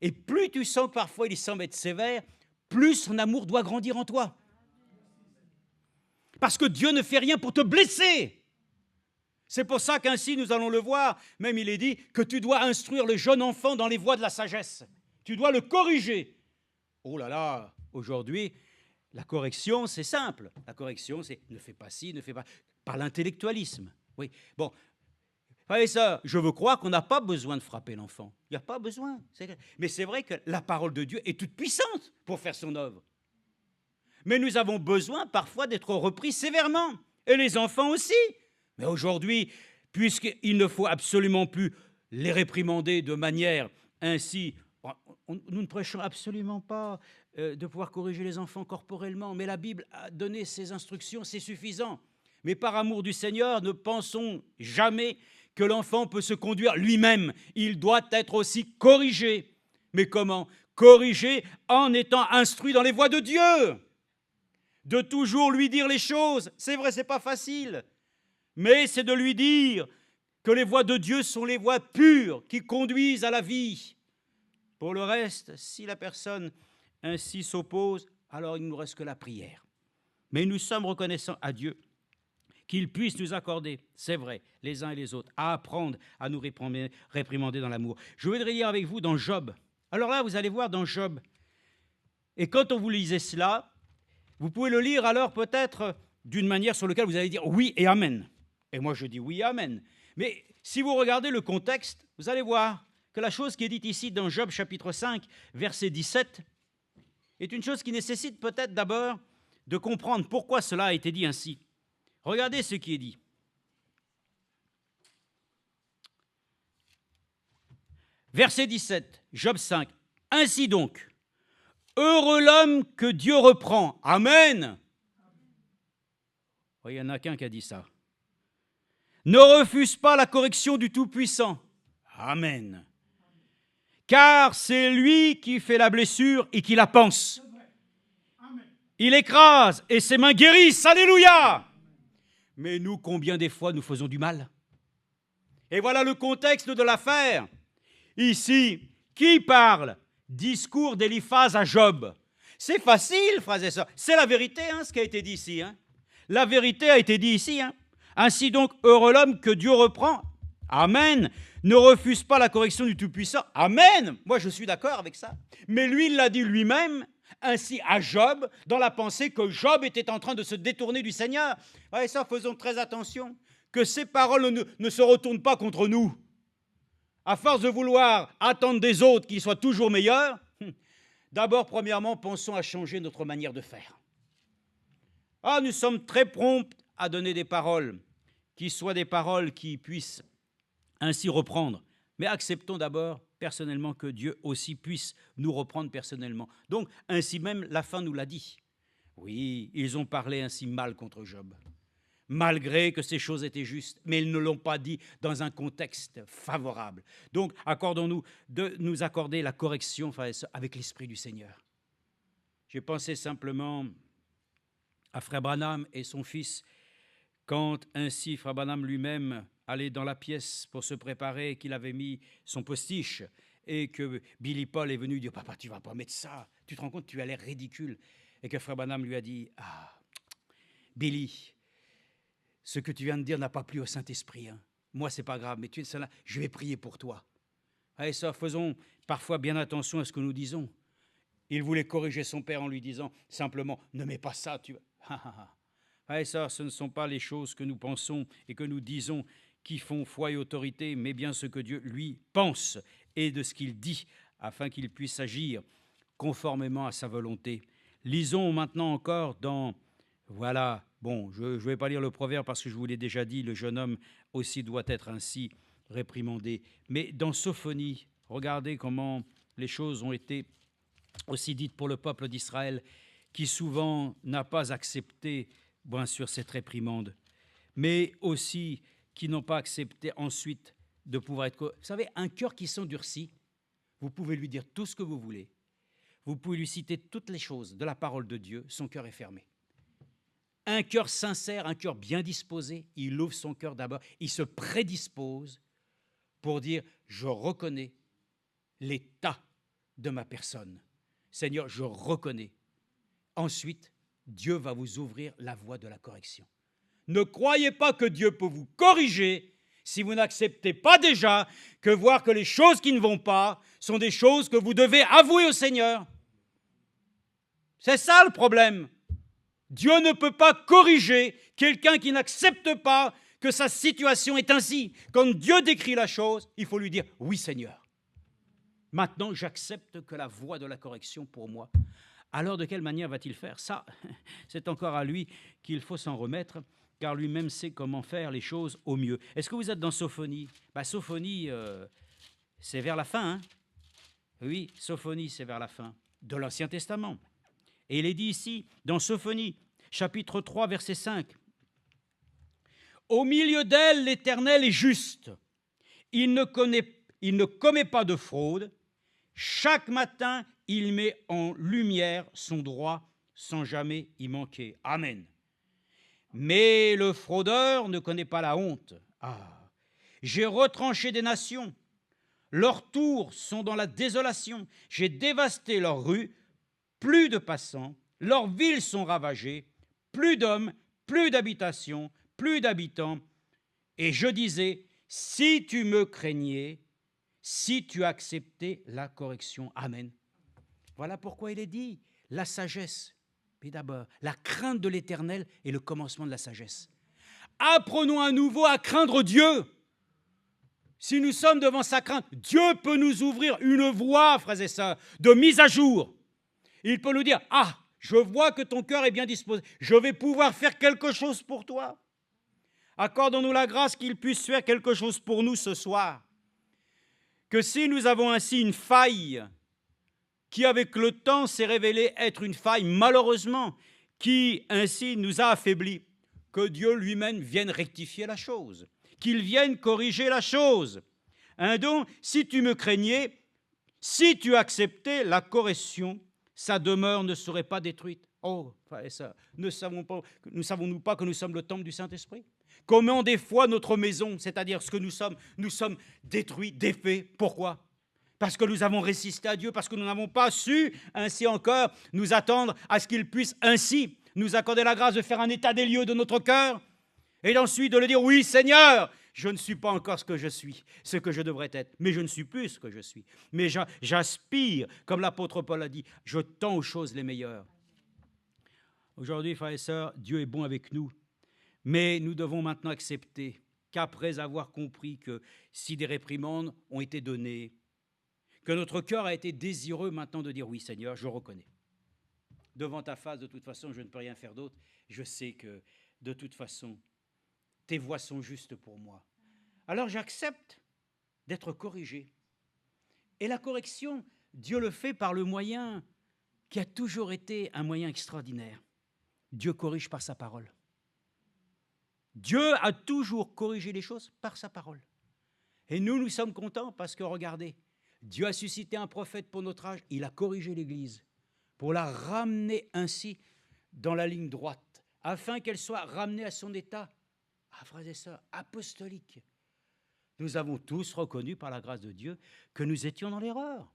Et plus tu sens que parfois il semble être sévère, plus son amour doit grandir en toi. Parce que Dieu ne fait rien pour te blesser. C'est pour ça qu'ainsi, nous allons le voir, même il est dit que tu dois instruire le jeune enfant dans les voies de la sagesse. Tu dois le corriger. Oh là là, aujourd'hui, la correction, c'est simple. La correction, c'est ne fais pas ci, ne fais pas... Par l'intellectualisme. Oui. Bon, frères et sœurs, je veux croire qu'on n'a pas besoin de frapper l'enfant. Il n'y a pas besoin. Mais c'est vrai que la parole de Dieu est toute puissante pour faire son œuvre. Mais nous avons besoin parfois d'être repris sévèrement. Et les enfants aussi. Mais aujourd'hui, puisqu'il ne faut absolument plus les réprimander de manière ainsi... Nous ne prêchons absolument pas de pouvoir corriger les enfants corporellement, mais la Bible a donné ses instructions, c'est suffisant. Mais par amour du Seigneur, ne pensons jamais que l'enfant peut se conduire lui-même. Il doit être aussi corrigé. Mais comment? Corrigé en étant instruit dans les voies de Dieu. De toujours lui dire les choses. C'est vrai, c'est pas facile. Mais c'est de lui dire que les voies de Dieu sont les voies pures qui conduisent à la vie. Pour le reste, si la personne ainsi s'oppose, alors il ne nous reste que la prière. Mais nous sommes reconnaissants à Dieu qu'il puisse nous accorder, c'est vrai, les uns et les autres, à apprendre à nous réprimander dans l'amour. Je voudrais lire avec vous dans Job. Alors là, vous allez voir dans Job. Et quand on vous lisez cela, vous pouvez le lire alors peut-être d'une manière sur laquelle vous allez dire oui et amen. Et moi je dis oui et amen. Mais si vous regardez le contexte, vous allez voir que la chose qui est dite ici dans Job chapitre 5, verset 17, est une chose qui nécessite peut-être d'abord de comprendre pourquoi cela a été dit ainsi. Regardez ce qui est dit. Verset 17, Job 5. Ainsi donc, heureux l'homme que Dieu reprend. Amen. Il n'y en a qu'un qui a dit ça. Ne refuse pas la correction du Tout-Puissant. Amen. Car c'est lui qui fait la blessure et qui la panse. Il écrase et ses mains guérissent. Alléluia. Mais nous, combien des fois nous faisons du mal? Et voilà le contexte de l'affaire. Ici, qui parle? Discours d'Éliphaz à Job. C'est facile, frères et sœurs. C'est la vérité, ce qui a été dit ici. La vérité a été dit ici. Ainsi donc, heureux l'homme que Dieu reprend. Amen. Ne refuse pas la correction du Tout-Puissant. Amen. Moi, je suis d'accord avec ça. Mais lui, il l'a dit lui-même, ainsi à Job, dans la pensée que Job était en train de se détourner du Seigneur. Et ça, faisons très attention, que ces paroles ne se retournent pas contre nous. À force de vouloir attendre des autres qu'ils soient toujours meilleurs, d'abord, premièrement, pensons à changer notre manière de faire. Nous sommes très prompts à donner des paroles, qui soient des paroles qui puissent ainsi reprendre. Mais acceptons d'abord, personnellement, que Dieu aussi puisse nous reprendre personnellement. Donc, ainsi même, la fin nous l'a dit. Oui, ils ont parlé ainsi mal contre Job, malgré que ces choses étaient justes, mais ils ne l'ont pas dit dans un contexte favorable. Donc, accordons-nous de nous accorder la correction avec l'Esprit du Seigneur. J'ai pensé simplement à Frère Branham et son fils, quand ainsi Frère Branham lui-même allait dans la pièce pour se préparer, qu'il avait mis son postiche, et que Billy Paul est venu dire « Papa, tu ne vas pas mettre ça, tu te rends compte, tu as l'air ridicule ». Et que Frère Branham lui a dit « Ah, Billy, ce que tu viens de dire n'a pas plu au Saint-Esprit. Moi, ce n'est pas grave, mais tu es cela, je vais prier pour toi. » Allez, ça, faisons parfois bien attention à ce que nous disons. Il voulait corriger son père en lui disant simplement « Ne mets pas ça, tu vas... » Allez, ça, ce ne sont pas les choses que nous pensons et que nous disons qui font foi et autorité, mais bien ce que Dieu, lui, pense et de ce qu'il dit, afin qu'il puisse agir conformément à sa volonté. Lisons maintenant encore dans... Voilà, bon, je ne vais pas lire le proverbe parce que je vous l'ai déjà dit, le jeune homme aussi doit être ainsi réprimandé. Mais dans Sophonie, regardez comment les choses ont été aussi dites pour le peuple d'Israël, qui souvent n'a pas accepté, bien sûr, cette réprimande, mais aussi qui n'ont pas accepté ensuite de pouvoir être... Vous savez, un cœur qui s'endurcit, vous pouvez lui dire tout ce que vous voulez, vous pouvez lui citer toutes les choses de la parole de Dieu, son cœur est fermé. Un cœur sincère, un cœur bien disposé, il ouvre son cœur d'abord, il se prédispose pour dire « Je reconnais l'état de ma personne. Seigneur, je reconnais. » Ensuite, Dieu va vous ouvrir la voie de la correction. Ne croyez pas que Dieu peut vous corriger si vous n'acceptez pas déjà que voir que les choses qui ne vont pas sont des choses que vous devez avouer au Seigneur. C'est ça le problème. Dieu ne peut pas corriger quelqu'un qui n'accepte pas que sa situation est ainsi. Quand Dieu décrit la chose, il faut lui dire « Oui Seigneur, maintenant j'accepte que la voie de la correction pour moi. » Alors de quelle manière va-t-il faire? Ça, c'est encore à lui qu'il faut s'en remettre, car lui-même sait comment faire les choses au mieux. Est-ce que vous êtes dans Sophonie? Sophonie, c'est vers la fin. Hein? Oui, Sophonie, c'est vers la fin de l'Ancien Testament. Et il est dit ici, dans Sophonie, chapitre 3, verset 5, « Au milieu d'elle, l'Éternel est juste. Il ne commet pas de fraude. Chaque matin, il met en lumière son droit sans jamais y manquer. » Amen. Mais le fraudeur ne connaît pas la honte. Ah, j'ai retranché des nations. Leurs tours sont dans la désolation. J'ai dévasté leurs rues. Plus de passants. Leurs villes sont ravagées. Plus d'hommes, plus d'habitations, plus d'habitants. Et je disais, si tu me craignais, si tu acceptais la correction. Amen. Voilà pourquoi il est dit, la sagesse. Mais d'abord, la crainte de l'Éternel est le commencement de la sagesse. Apprenons à nouveau à craindre Dieu. Si nous sommes devant sa crainte, Dieu peut nous ouvrir une voie, frères et sœurs, de mise à jour. Il peut nous dire, ah, je vois que ton cœur est bien disposé, je vais pouvoir faire quelque chose pour toi. Accordons-nous la grâce qu'il puisse faire quelque chose pour nous ce soir. Que si nous avons ainsi une faille, qui avec le temps s'est révélée être une faille, malheureusement, qui ainsi nous a affaiblis, que Dieu lui-même vienne rectifier la chose, qu'il vienne corriger la chose. Donc, si tu me craignais, si tu acceptais la correction, sa demeure ne serait pas détruite. Oh, frère et sœurs, ne savons-nous pas que nous sommes le temple du Saint-Esprit? Comment des fois notre maison, c'est-à-dire ce que nous sommes détruits, défaits. Pourquoi? Parce que nous avons résisté à Dieu, parce que nous n'avons pas su ainsi encore nous attendre à ce qu'il puisse ainsi nous accorder la grâce de faire un état des lieux de notre cœur et ensuite de le dire, oui Seigneur, je ne suis pas encore ce que je suis, ce que je devrais être, mais je ne suis plus ce que je suis. Mais j'aspire, comme l'apôtre Paul a dit, je tends aux choses les meilleures. Aujourd'hui, frères et sœurs, Dieu est bon avec nous, mais nous devons maintenant accepter qu'après avoir compris que si des réprimandes ont été données, que notre cœur a été désireux maintenant de dire, oui Seigneur, je reconnais. Devant ta face, de toute façon, je ne peux rien faire d'autre. Je sais que, de toute façon, tes voies sont justes pour moi. Alors j'accepte d'être corrigé. Et la correction, Dieu le fait par le moyen qui a toujours été un moyen extraordinaire. Dieu corrige par sa parole. Dieu a toujours corrigé les choses par sa parole. Et nous sommes contents parce que, regardez, Dieu a suscité un prophète pour notre âge, il a corrigé l'Église pour la ramener ainsi dans la ligne droite, afin qu'elle soit ramenée à son état, frères et sœurs, apostolique. Nous avons tous reconnu par la grâce de Dieu que nous étions dans l'erreur,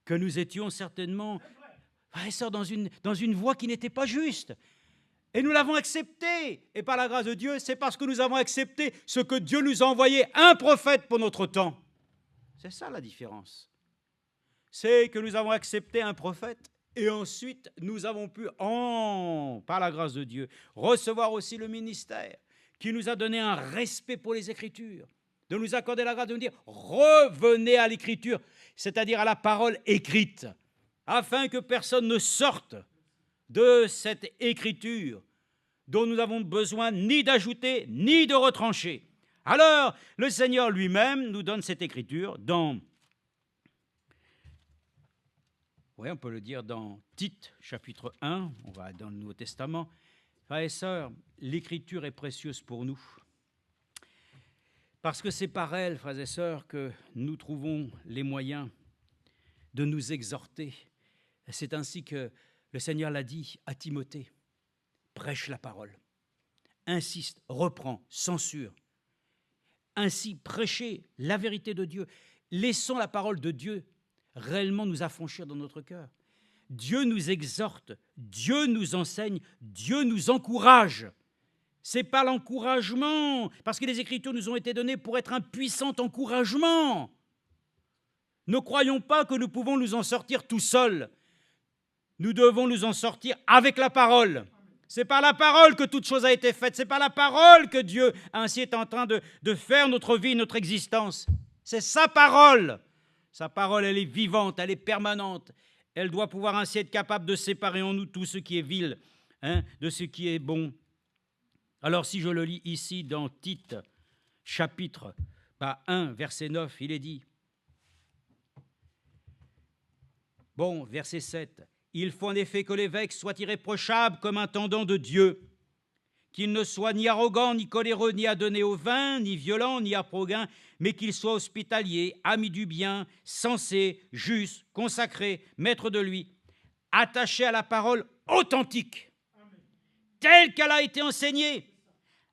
que nous étions certainement, frères et sœurs, dans une voie qui n'était pas juste. Et nous l'avons accepté. Et par la grâce de Dieu, c'est parce que nous avons accepté ce que Dieu nous a envoyé, un prophète pour notre temps. C'est ça la différence. C'est que nous avons accepté un prophète et ensuite nous avons pu, par la grâce de Dieu, recevoir aussi le ministère qui nous a donné un respect pour les Écritures, de nous accorder la grâce de nous dire « revenez à l'Écriture », c'est-à-dire à la parole écrite, afin que personne ne sorte de cette Écriture dont nous avons besoin ni d'ajouter ni de retrancher. Alors, le Seigneur lui-même nous donne cette Écriture dans, on peut le dire dans Tite, chapitre 1, on va dans le Nouveau Testament. Frères et sœurs, l'Écriture est précieuse pour nous, parce que c'est par elle, frères et sœurs, que nous trouvons les moyens de nous exhorter. C'est ainsi que le Seigneur l'a dit à Timothée, prêche la parole, insiste, reprend, censure. Ainsi, prêcher la vérité de Dieu. Laissons la parole de Dieu réellement nous affranchir dans notre cœur. Dieu nous exhorte, Dieu nous enseigne, Dieu nous encourage. C'est pas l'encouragement, parce que les Écritures nous ont été données pour être un puissant encouragement. Ne croyons pas que nous pouvons nous en sortir tout seuls. Nous devons nous en sortir avec la parole. C'est par la parole que toute chose a été faite. C'est par la parole que Dieu ainsi est en train de faire notre vie, notre existence. C'est sa parole. Sa parole, elle est vivante, elle est permanente. Elle doit pouvoir ainsi être capable de séparer en nous tout ce qui est vil, de ce qui est bon. Alors si je le lis ici dans Tite, chapitre 1, verset 9, il est dit, bon, verset 7, « Il faut en effet que l'évêque soit irréprochable comme intendant de Dieu, qu'il ne soit ni arrogant, ni coléreux, ni adonné au vin, ni violent, ni aprogain, mais qu'il soit hospitalier, ami du bien, sensé, juste, consacré, maître de lui, attaché à la parole authentique, telle qu'elle a été enseignée,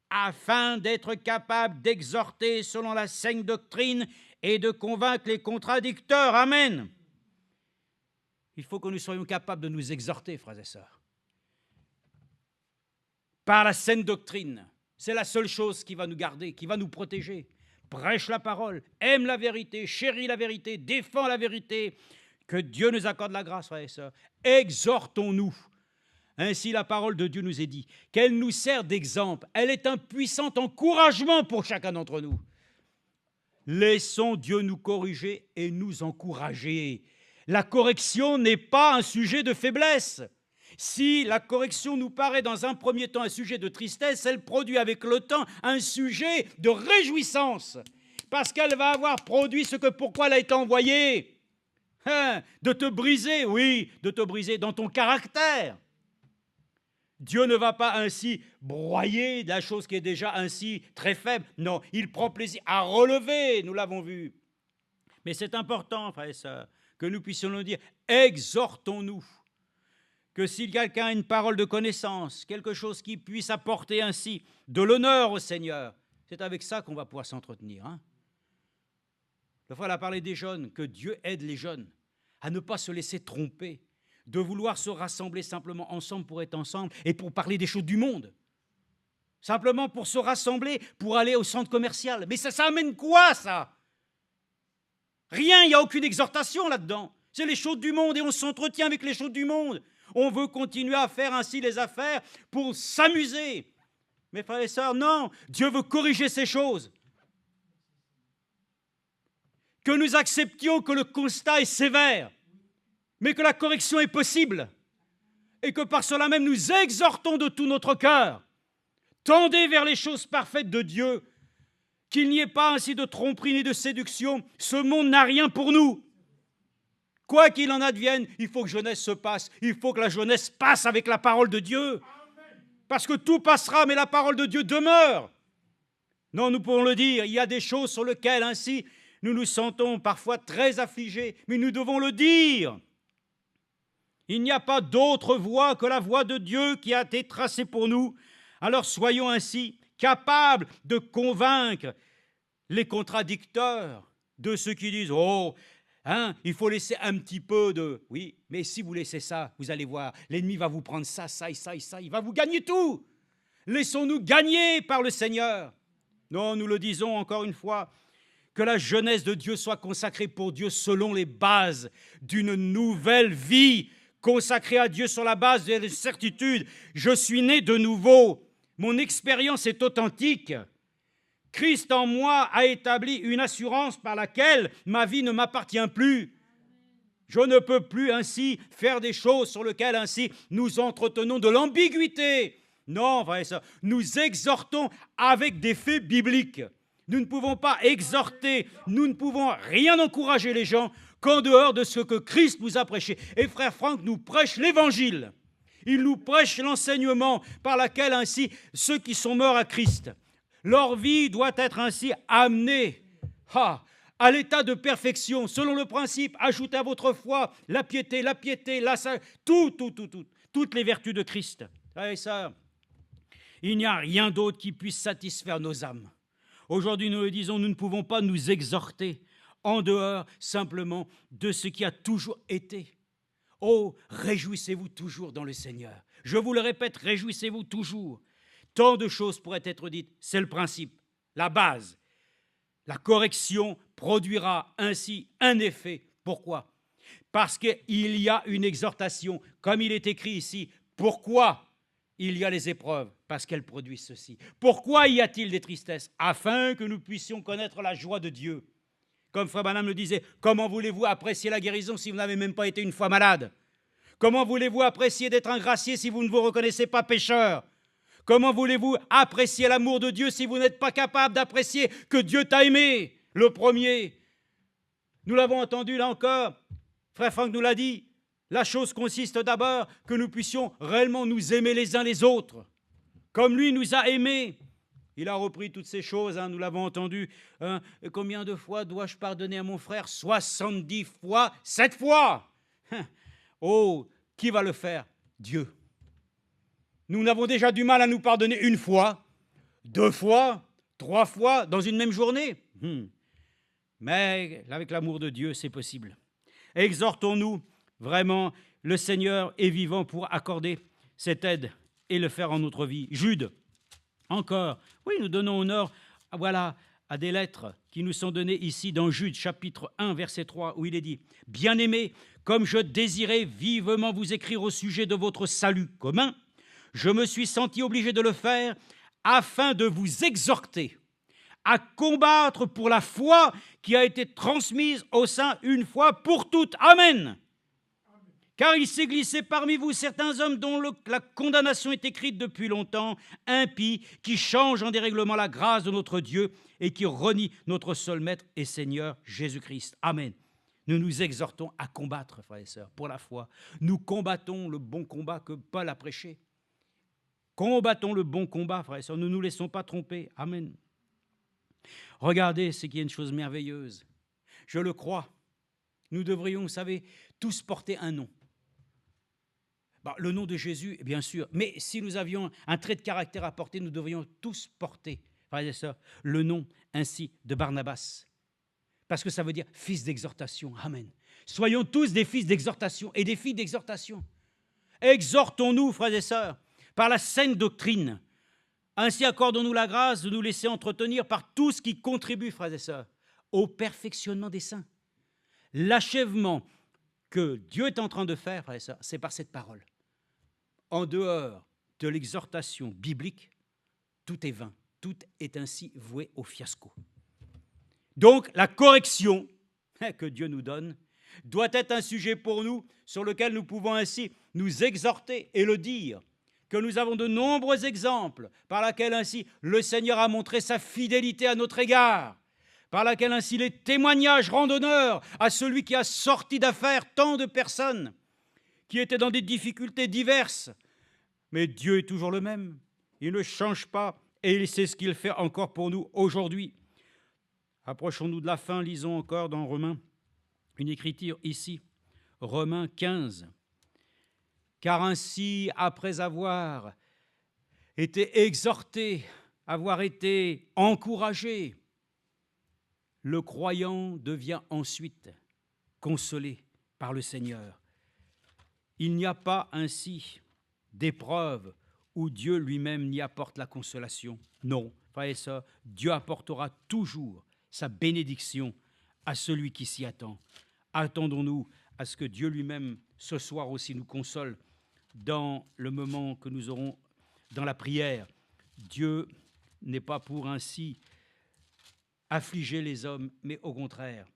afin d'être capable d'exhorter selon la saine doctrine et de convaincre les contradicteurs. » Amen. Il faut que nous soyons capables de nous exhorter, frères et sœurs. Par la saine doctrine, c'est la seule chose qui va nous garder, qui va nous protéger. Prêche la parole, aime la vérité, chérit la vérité, défend la vérité. Que Dieu nous accorde la grâce, frères et sœurs. Exhortons-nous. Ainsi la parole de Dieu nous est dit, qu'elle nous sert d'exemple. Elle est un puissant encouragement pour chacun d'entre nous. Laissons Dieu nous corriger et nous encourager. La correction n'est pas un sujet de faiblesse. Si la correction nous paraît dans un premier temps un sujet de tristesse, elle produit avec le temps un sujet de réjouissance, parce qu'elle va avoir produit ce que pourquoi elle a été envoyée. De te briser, oui, de te briser dans ton caractère. Dieu ne va pas ainsi broyer la chose qui est déjà ainsi très faible. Non, il prend plaisir à relever, nous l'avons vu. Mais c'est important, frères et sœurs, que nous puissions nous dire, exhortons-nous, que si quelqu'un a une parole de connaissance, quelque chose qui puisse apporter ainsi de l'honneur au Seigneur, c'est avec ça qu'on va pouvoir s'entretenir. Le frère a parlé des jeunes, que Dieu aide les jeunes à ne pas se laisser tromper, de vouloir se rassembler simplement ensemble pour être ensemble et pour parler des choses du monde. Simplement pour se rassembler, pour aller au centre commercial. Mais ça amène quoi, ça? Rien, il n'y a aucune exhortation là-dedans. C'est les choses du monde et on s'entretient avec les choses du monde. On veut continuer à faire ainsi les affaires pour s'amuser. Mes frères et sœurs, non, Dieu veut corriger ces choses. Que nous acceptions que le constat est sévère, mais que la correction est possible. Et que par cela même nous exhortons de tout notre cœur. Tendez vers les choses parfaites de Dieu, qu'il n'y ait pas ainsi de tromperie ni de séduction. Ce monde n'a rien pour nous. Quoi qu'il en advienne, il faut que jeunesse se passe. Il faut que la jeunesse passe avec la parole de Dieu. Parce que tout passera, mais la parole de Dieu demeure. Non, nous pouvons le dire, il y a des choses sur lesquelles ainsi nous nous sentons parfois très affligés, mais nous devons le dire. Il n'y a pas d'autre voie que la voie de Dieu qui a été tracée pour nous. Alors soyons ainsi capables de convaincre les contradicteurs de ceux qui disent « Oh, il faut laisser un petit peu de... » Oui, mais si vous laissez ça, vous allez voir, l'ennemi va vous prendre ça, ça et ça et ça, il va vous gagner tout. Laissons-nous gagner par le Seigneur. Non, nous le disons encore une fois, que la jeunesse de Dieu soit consacrée pour Dieu selon les bases d'une nouvelle vie, consacrée à Dieu sur la base de la certitude. Je suis né de nouveau. Mon expérience est authentique. Christ en moi a établi une assurance par laquelle ma vie ne m'appartient plus. Je ne peux plus ainsi faire des choses sur lesquelles ainsi nous entretenons de l'ambiguïté. Non, frères et sœurs, nous exhortons avec des faits bibliques. Nous ne pouvons pas exhorter, nous ne pouvons rien encourager les gens qu'en dehors de ce que Christ nous a prêché. Et frère Franck nous prêche l'Évangile. Il nous prêche l'enseignement par lequel ainsi ceux qui sont morts à Christ, leur vie doit être ainsi amenée à l'état de perfection, selon le principe, ajoutez à votre foi la piété, toutes les vertus de Christ. Frères et sœurs, il n'y a rien d'autre qui puisse satisfaire nos âmes. Aujourd'hui, nous le disons, nous ne pouvons pas nous exhorter en dehors simplement de ce qui a toujours été. Oh, réjouissez-vous toujours dans le Seigneur. Je vous le répète, réjouissez-vous toujours. Tant de choses pourraient être dites, c'est le principe, la base. La correction produira ainsi un effet. Pourquoi ? Parce qu'il y a une exhortation, comme il est écrit ici. Pourquoi il y a les épreuves? Parce qu'elles produisent ceci. Pourquoi y a-t-il des tristesses? Afin que nous puissions connaître la joie de Dieu. Comme Frère Branham le disait, comment voulez-vous apprécier la guérison si vous n'avez même pas été une fois malade? Comment voulez-vous apprécier d'être ingracié si vous ne vous reconnaissez pas pécheur? Comment voulez-vous apprécier l'amour de Dieu si vous n'êtes pas capable d'apprécier que Dieu t'a aimé, le premier? Nous l'avons entendu là encore, Frère Franck nous l'a dit, la chose consiste d'abord que nous puissions réellement nous aimer les uns les autres, comme lui nous a aimés. Il a repris toutes ces choses, nous l'avons entendu. Combien de fois dois-je pardonner à mon frère? 70 fois, 7 fois. Oh, qui va le faire? Dieu. Nous n'avons déjà du mal à nous pardonner une fois, 2 fois, 3 fois dans une même journée. Mais avec l'amour de Dieu, c'est possible. Exhortons-nous, vraiment, le Seigneur est vivant pour accorder cette aide et le faire en notre vie. Jude, encore, oui, nous donnons honneur à des lettres qui nous sont données ici dans Jude, chapitre 1, verset 3, où il est dit « Bien-aimés, comme je désirais vivement vous écrire au sujet de votre salut commun, je me suis senti obligé de le faire afin de vous exhorter à combattre pour la foi qui a été transmise au sein une fois pour toutes. Amen. Car il s'est glissé parmi vous certains hommes dont la condamnation est écrite depuis longtemps, impies, qui changent en dérèglement la grâce de notre Dieu et qui renient notre seul Maître et Seigneur Jésus-Christ. Amen. Nous nous exhortons à combattre, frères et sœurs, pour la foi. Nous combattons le bon combat que Paul a prêché. Combattons le bon combat, frères et sœurs. Ne nous laissons pas tromper. Amen. Regardez, c'est qu'il y a une chose merveilleuse. Je le crois. Nous devrions, vous savez, tous porter un nom. Le nom de Jésus, bien sûr. Mais si nous avions un trait de caractère à porter, nous devrions tous porter, frères et sœurs, le nom ainsi de Barnabas. Parce que ça veut dire fils d'exhortation. Amen. Soyons tous des fils d'exhortation et des filles d'exhortation. Exhortons-nous, frères et sœurs, par la saine doctrine. Ainsi accordons-nous la grâce de nous laisser entretenir par tout ce qui contribue, frères et sœurs, au perfectionnement des saints. L'achèvement que Dieu est en train de faire, frères et sœurs, c'est par cette parole. En dehors de l'exhortation biblique, tout est vain. Tout est ainsi voué au fiasco. Donc, la correction que Dieu nous donne doit être un sujet pour nous sur lequel nous pouvons ainsi nous exhorter et le dire, que nous avons de nombreux exemples par lesquels ainsi le Seigneur a montré sa fidélité à notre égard, par laquelle ainsi les témoignages rendent honneur à celui qui a sorti d'affaire tant de personnes qui étaient dans des difficultés diverses. Mais Dieu est toujours le même, il ne change pas et il sait ce qu'il fait encore pour nous aujourd'hui. Approchons-nous de la fin, lisons encore dans Romains, une écriture ici, Romains 15. Car ainsi, après avoir été exhorté, avoir été encouragé, le croyant devient ensuite consolé par le Seigneur. Il n'y a pas ainsi d'épreuve où Dieu lui-même n'y apporte la consolation. Non, frères et sœurs, Dieu apportera toujours sa bénédiction à celui qui s'y attend. Attendons-nous à ce que Dieu lui-même, ce soir aussi, nous console dans le moment que nous aurons dans la prière. Dieu n'est pas pour ainsi affliger les hommes, mais au contraire,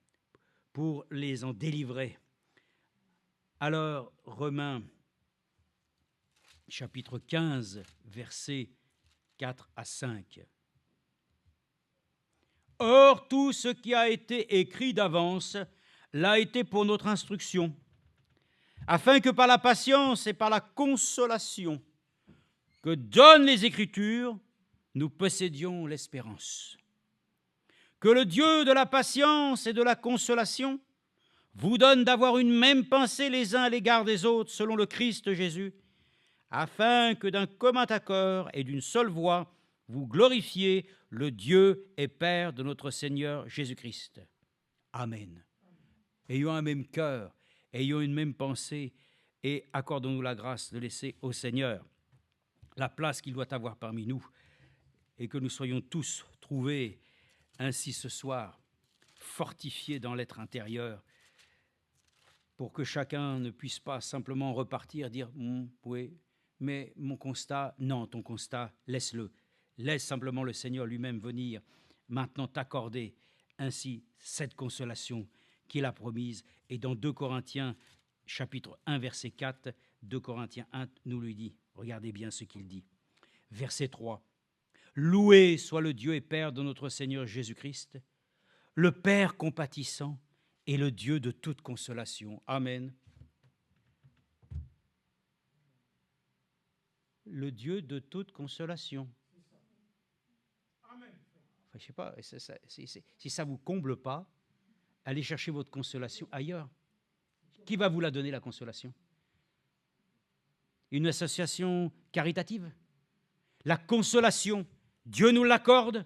pour les en délivrer. Alors, Romains, chapitre 15, versets 4 à 5. Or, tout ce qui a été écrit d'avance l'a été pour notre instruction, afin que par la patience et par la consolation que donnent les Écritures, nous possédions l'espérance. Que le Dieu de la patience et de la consolation vous donne d'avoir une même pensée les uns à l'égard des autres selon le Christ Jésus, afin que d'un commun accord et d'une seule voix, vous glorifiez le Dieu et Père de notre Seigneur Jésus-Christ. Amen. Ayons un même cœur, ayons une même pensée et accordons-nous la grâce de laisser au Seigneur la place qu'il doit avoir parmi nous et que nous soyons tous trouvés ainsi ce soir, fortifiés dans l'être intérieur pour que chacun ne puisse pas simplement repartir, dire oui, mais mon constat, non, ton constat, laisse-le. Laisse simplement le Seigneur lui-même venir maintenant t'accorder ainsi cette consolation qu'il a promise. Et dans 2 Corinthiens, chapitre 1, verset 4, 2 Corinthiens 1 nous lui dit, regardez bien ce qu'il dit. Verset 3, « Loué soit le Dieu et Père de notre Seigneur Jésus-Christ, le Père compatissant et le Dieu de toute consolation. » Amen. Le Dieu de toute consolation. Amen. Enfin, je ne sais pas, si ça ne vous comble pas, allez chercher votre consolation ailleurs. Qui va vous la donner, la consolation? Une association caritative? La consolation, Dieu nous l'accorde,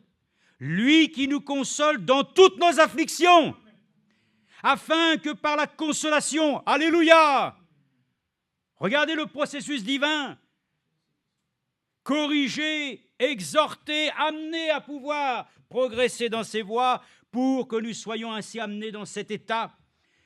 lui qui nous console dans toutes nos afflictions, afin que par la consolation, alléluia, regardez le processus divin, corriger, exhorter, amener à pouvoir progresser dans ses voies pour que nous soyons ainsi amenés dans cet état.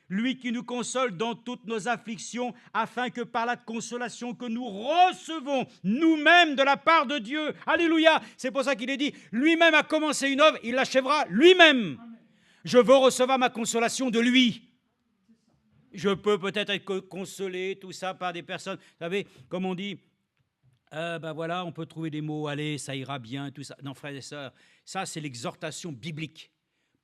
Lui qui nous console dans toutes nos afflictions, afin que par la consolation que nous recevons nous-mêmes de la part de Dieu, alléluia, c'est pour ça qu'il est dit, lui-même a commencé une œuvre, il l'achèvera lui-même. Je veux recevoir ma consolation de lui. Je peux peut-être être consolé, tout ça, par des personnes, vous savez, comme on dit, voilà, on peut trouver des mots, allez, ça ira bien, tout ça. Non, frères et sœurs, ça c'est l'exhortation biblique.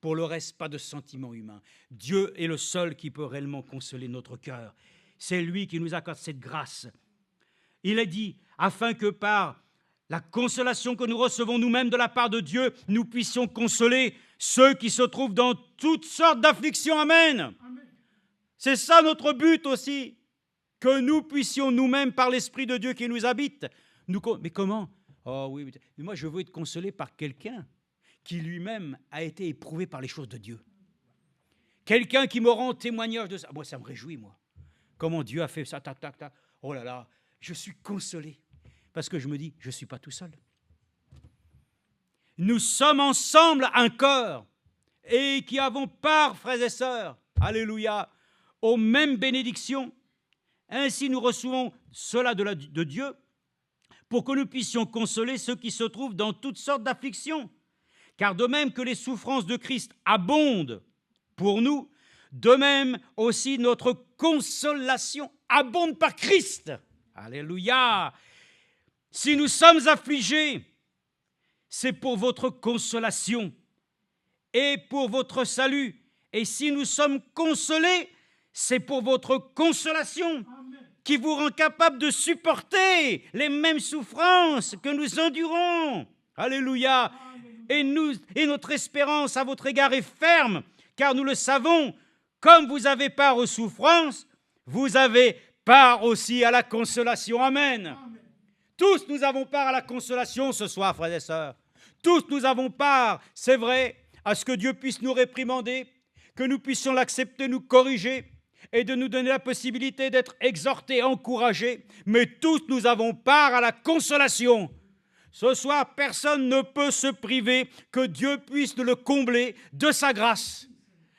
Pour le reste, pas de sentiment humain. Dieu est le seul qui peut réellement consoler notre cœur. C'est lui qui nous accorde cette grâce. Il est dit, afin que par la consolation que nous recevons nous-mêmes de la part de Dieu, nous puissions consoler ceux qui se trouvent dans toutes sortes d'afflictions. Amen. Amen. C'est ça notre but aussi, que nous puissions nous-mêmes, par l'Esprit de Dieu qui nous habite, mais comment? Oh oui, mais moi je veux être consolé par quelqu'un qui lui-même a été éprouvé par les choses de Dieu. Quelqu'un qui me rend témoignage de ça. Moi, ça me réjouit, moi. Comment Dieu a fait ça, tac, tac, tac. Oh là là, je suis consolé. Parce que je me dis, je ne suis pas tout seul. Nous sommes ensemble un corps et qui avons part, frères et sœurs, alléluia, aux mêmes bénédictions. Ainsi, nous recevons cela de Dieu pour que nous puissions consoler ceux qui se trouvent dans toutes sortes d'afflictions. Car de même que les souffrances de Christ abondent pour nous, de même aussi notre consolation abonde par Christ. Alléluia! Si nous sommes affligés, c'est pour votre consolation et pour votre salut. Et si nous sommes consolés, c'est pour votre consolation qui vous rend capable de supporter les mêmes souffrances que nous endurons. Alléluia! Et notre espérance à votre égard est ferme, car nous le savons, comme vous avez part aux souffrances, vous avez part aussi à la consolation. Amen. Amen. Tous nous avons part à la consolation ce soir, frères et sœurs. Tous nous avons part, c'est vrai, à ce que Dieu puisse nous réprimander, que nous puissions l'accepter, nous corriger, et de nous donner la possibilité d'être exhortés, encouragés. Mais tous nous avons part à la consolation. Ce soir, personne ne peut se priver que Dieu puisse le combler de sa grâce,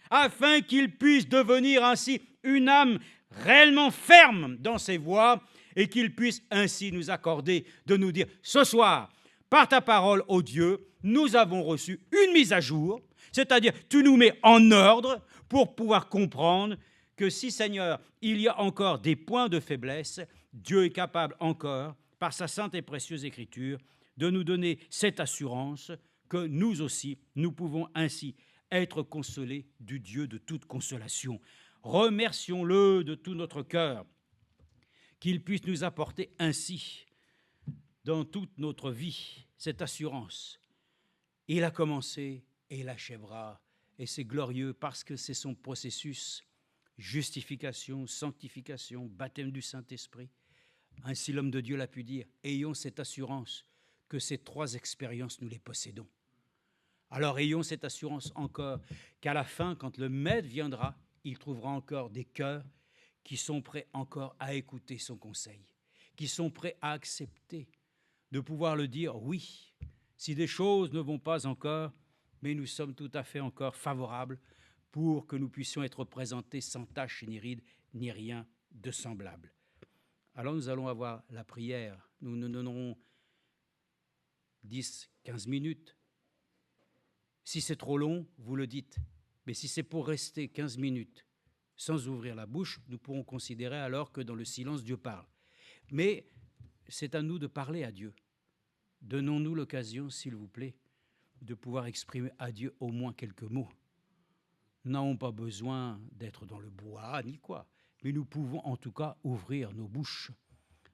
afin qu'il puisse devenir ainsi une âme réellement ferme dans ses voies et qu'il puisse ainsi nous accorder de nous dire, ce soir, par ta parole, ô Dieu, nous avons reçu une mise à jour, c'est-à-dire tu nous mets en ordre pour pouvoir comprendre que si, Seigneur, il y a encore des points de faiblesse, Dieu est capable encore, par sa sainte et précieuse Écriture, de nous donner cette assurance que nous aussi, nous pouvons ainsi être consolés du Dieu de toute consolation. Remercions-le de tout notre cœur, qu'il puisse nous apporter ainsi, dans toute notre vie, cette assurance. Il a commencé et il achèvera. Et c'est glorieux parce que c'est son processus, justification, sanctification, baptême du Saint-Esprit. Ainsi l'homme de Dieu l'a pu dire, ayons cette assurance que ces trois expériences, nous les possédons. Alors ayons cette assurance encore qu'à la fin, quand le Maître viendra, il trouvera encore des cœurs qui sont prêts encore à écouter son conseil, qui sont prêts à accepter, de pouvoir le dire, oui, si des choses ne vont pas encore, mais nous sommes tout à fait encore favorables pour que nous puissions être présentés sans tache ni ride, ni rien de semblable. Alors nous allons avoir la prière. Nous nous donnerons 10, 15 minutes. Si c'est trop long, vous le dites. Mais si c'est pour rester 15 minutes sans ouvrir la bouche, nous pourrons considérer alors que dans le silence, Dieu parle. Mais c'est à nous de parler à Dieu. Donnons-nous l'occasion, s'il vous plaît, de pouvoir exprimer à Dieu au moins quelques mots. Nous n'avons pas besoin d'être dans le bois ni quoi, mais nous pouvons en tout cas ouvrir nos bouches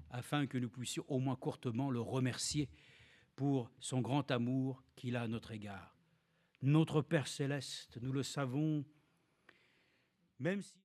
afin que nous puissions au moins courtement le remercier pour son grand amour qu'il a à notre égard. Notre Père céleste, nous le savons, même si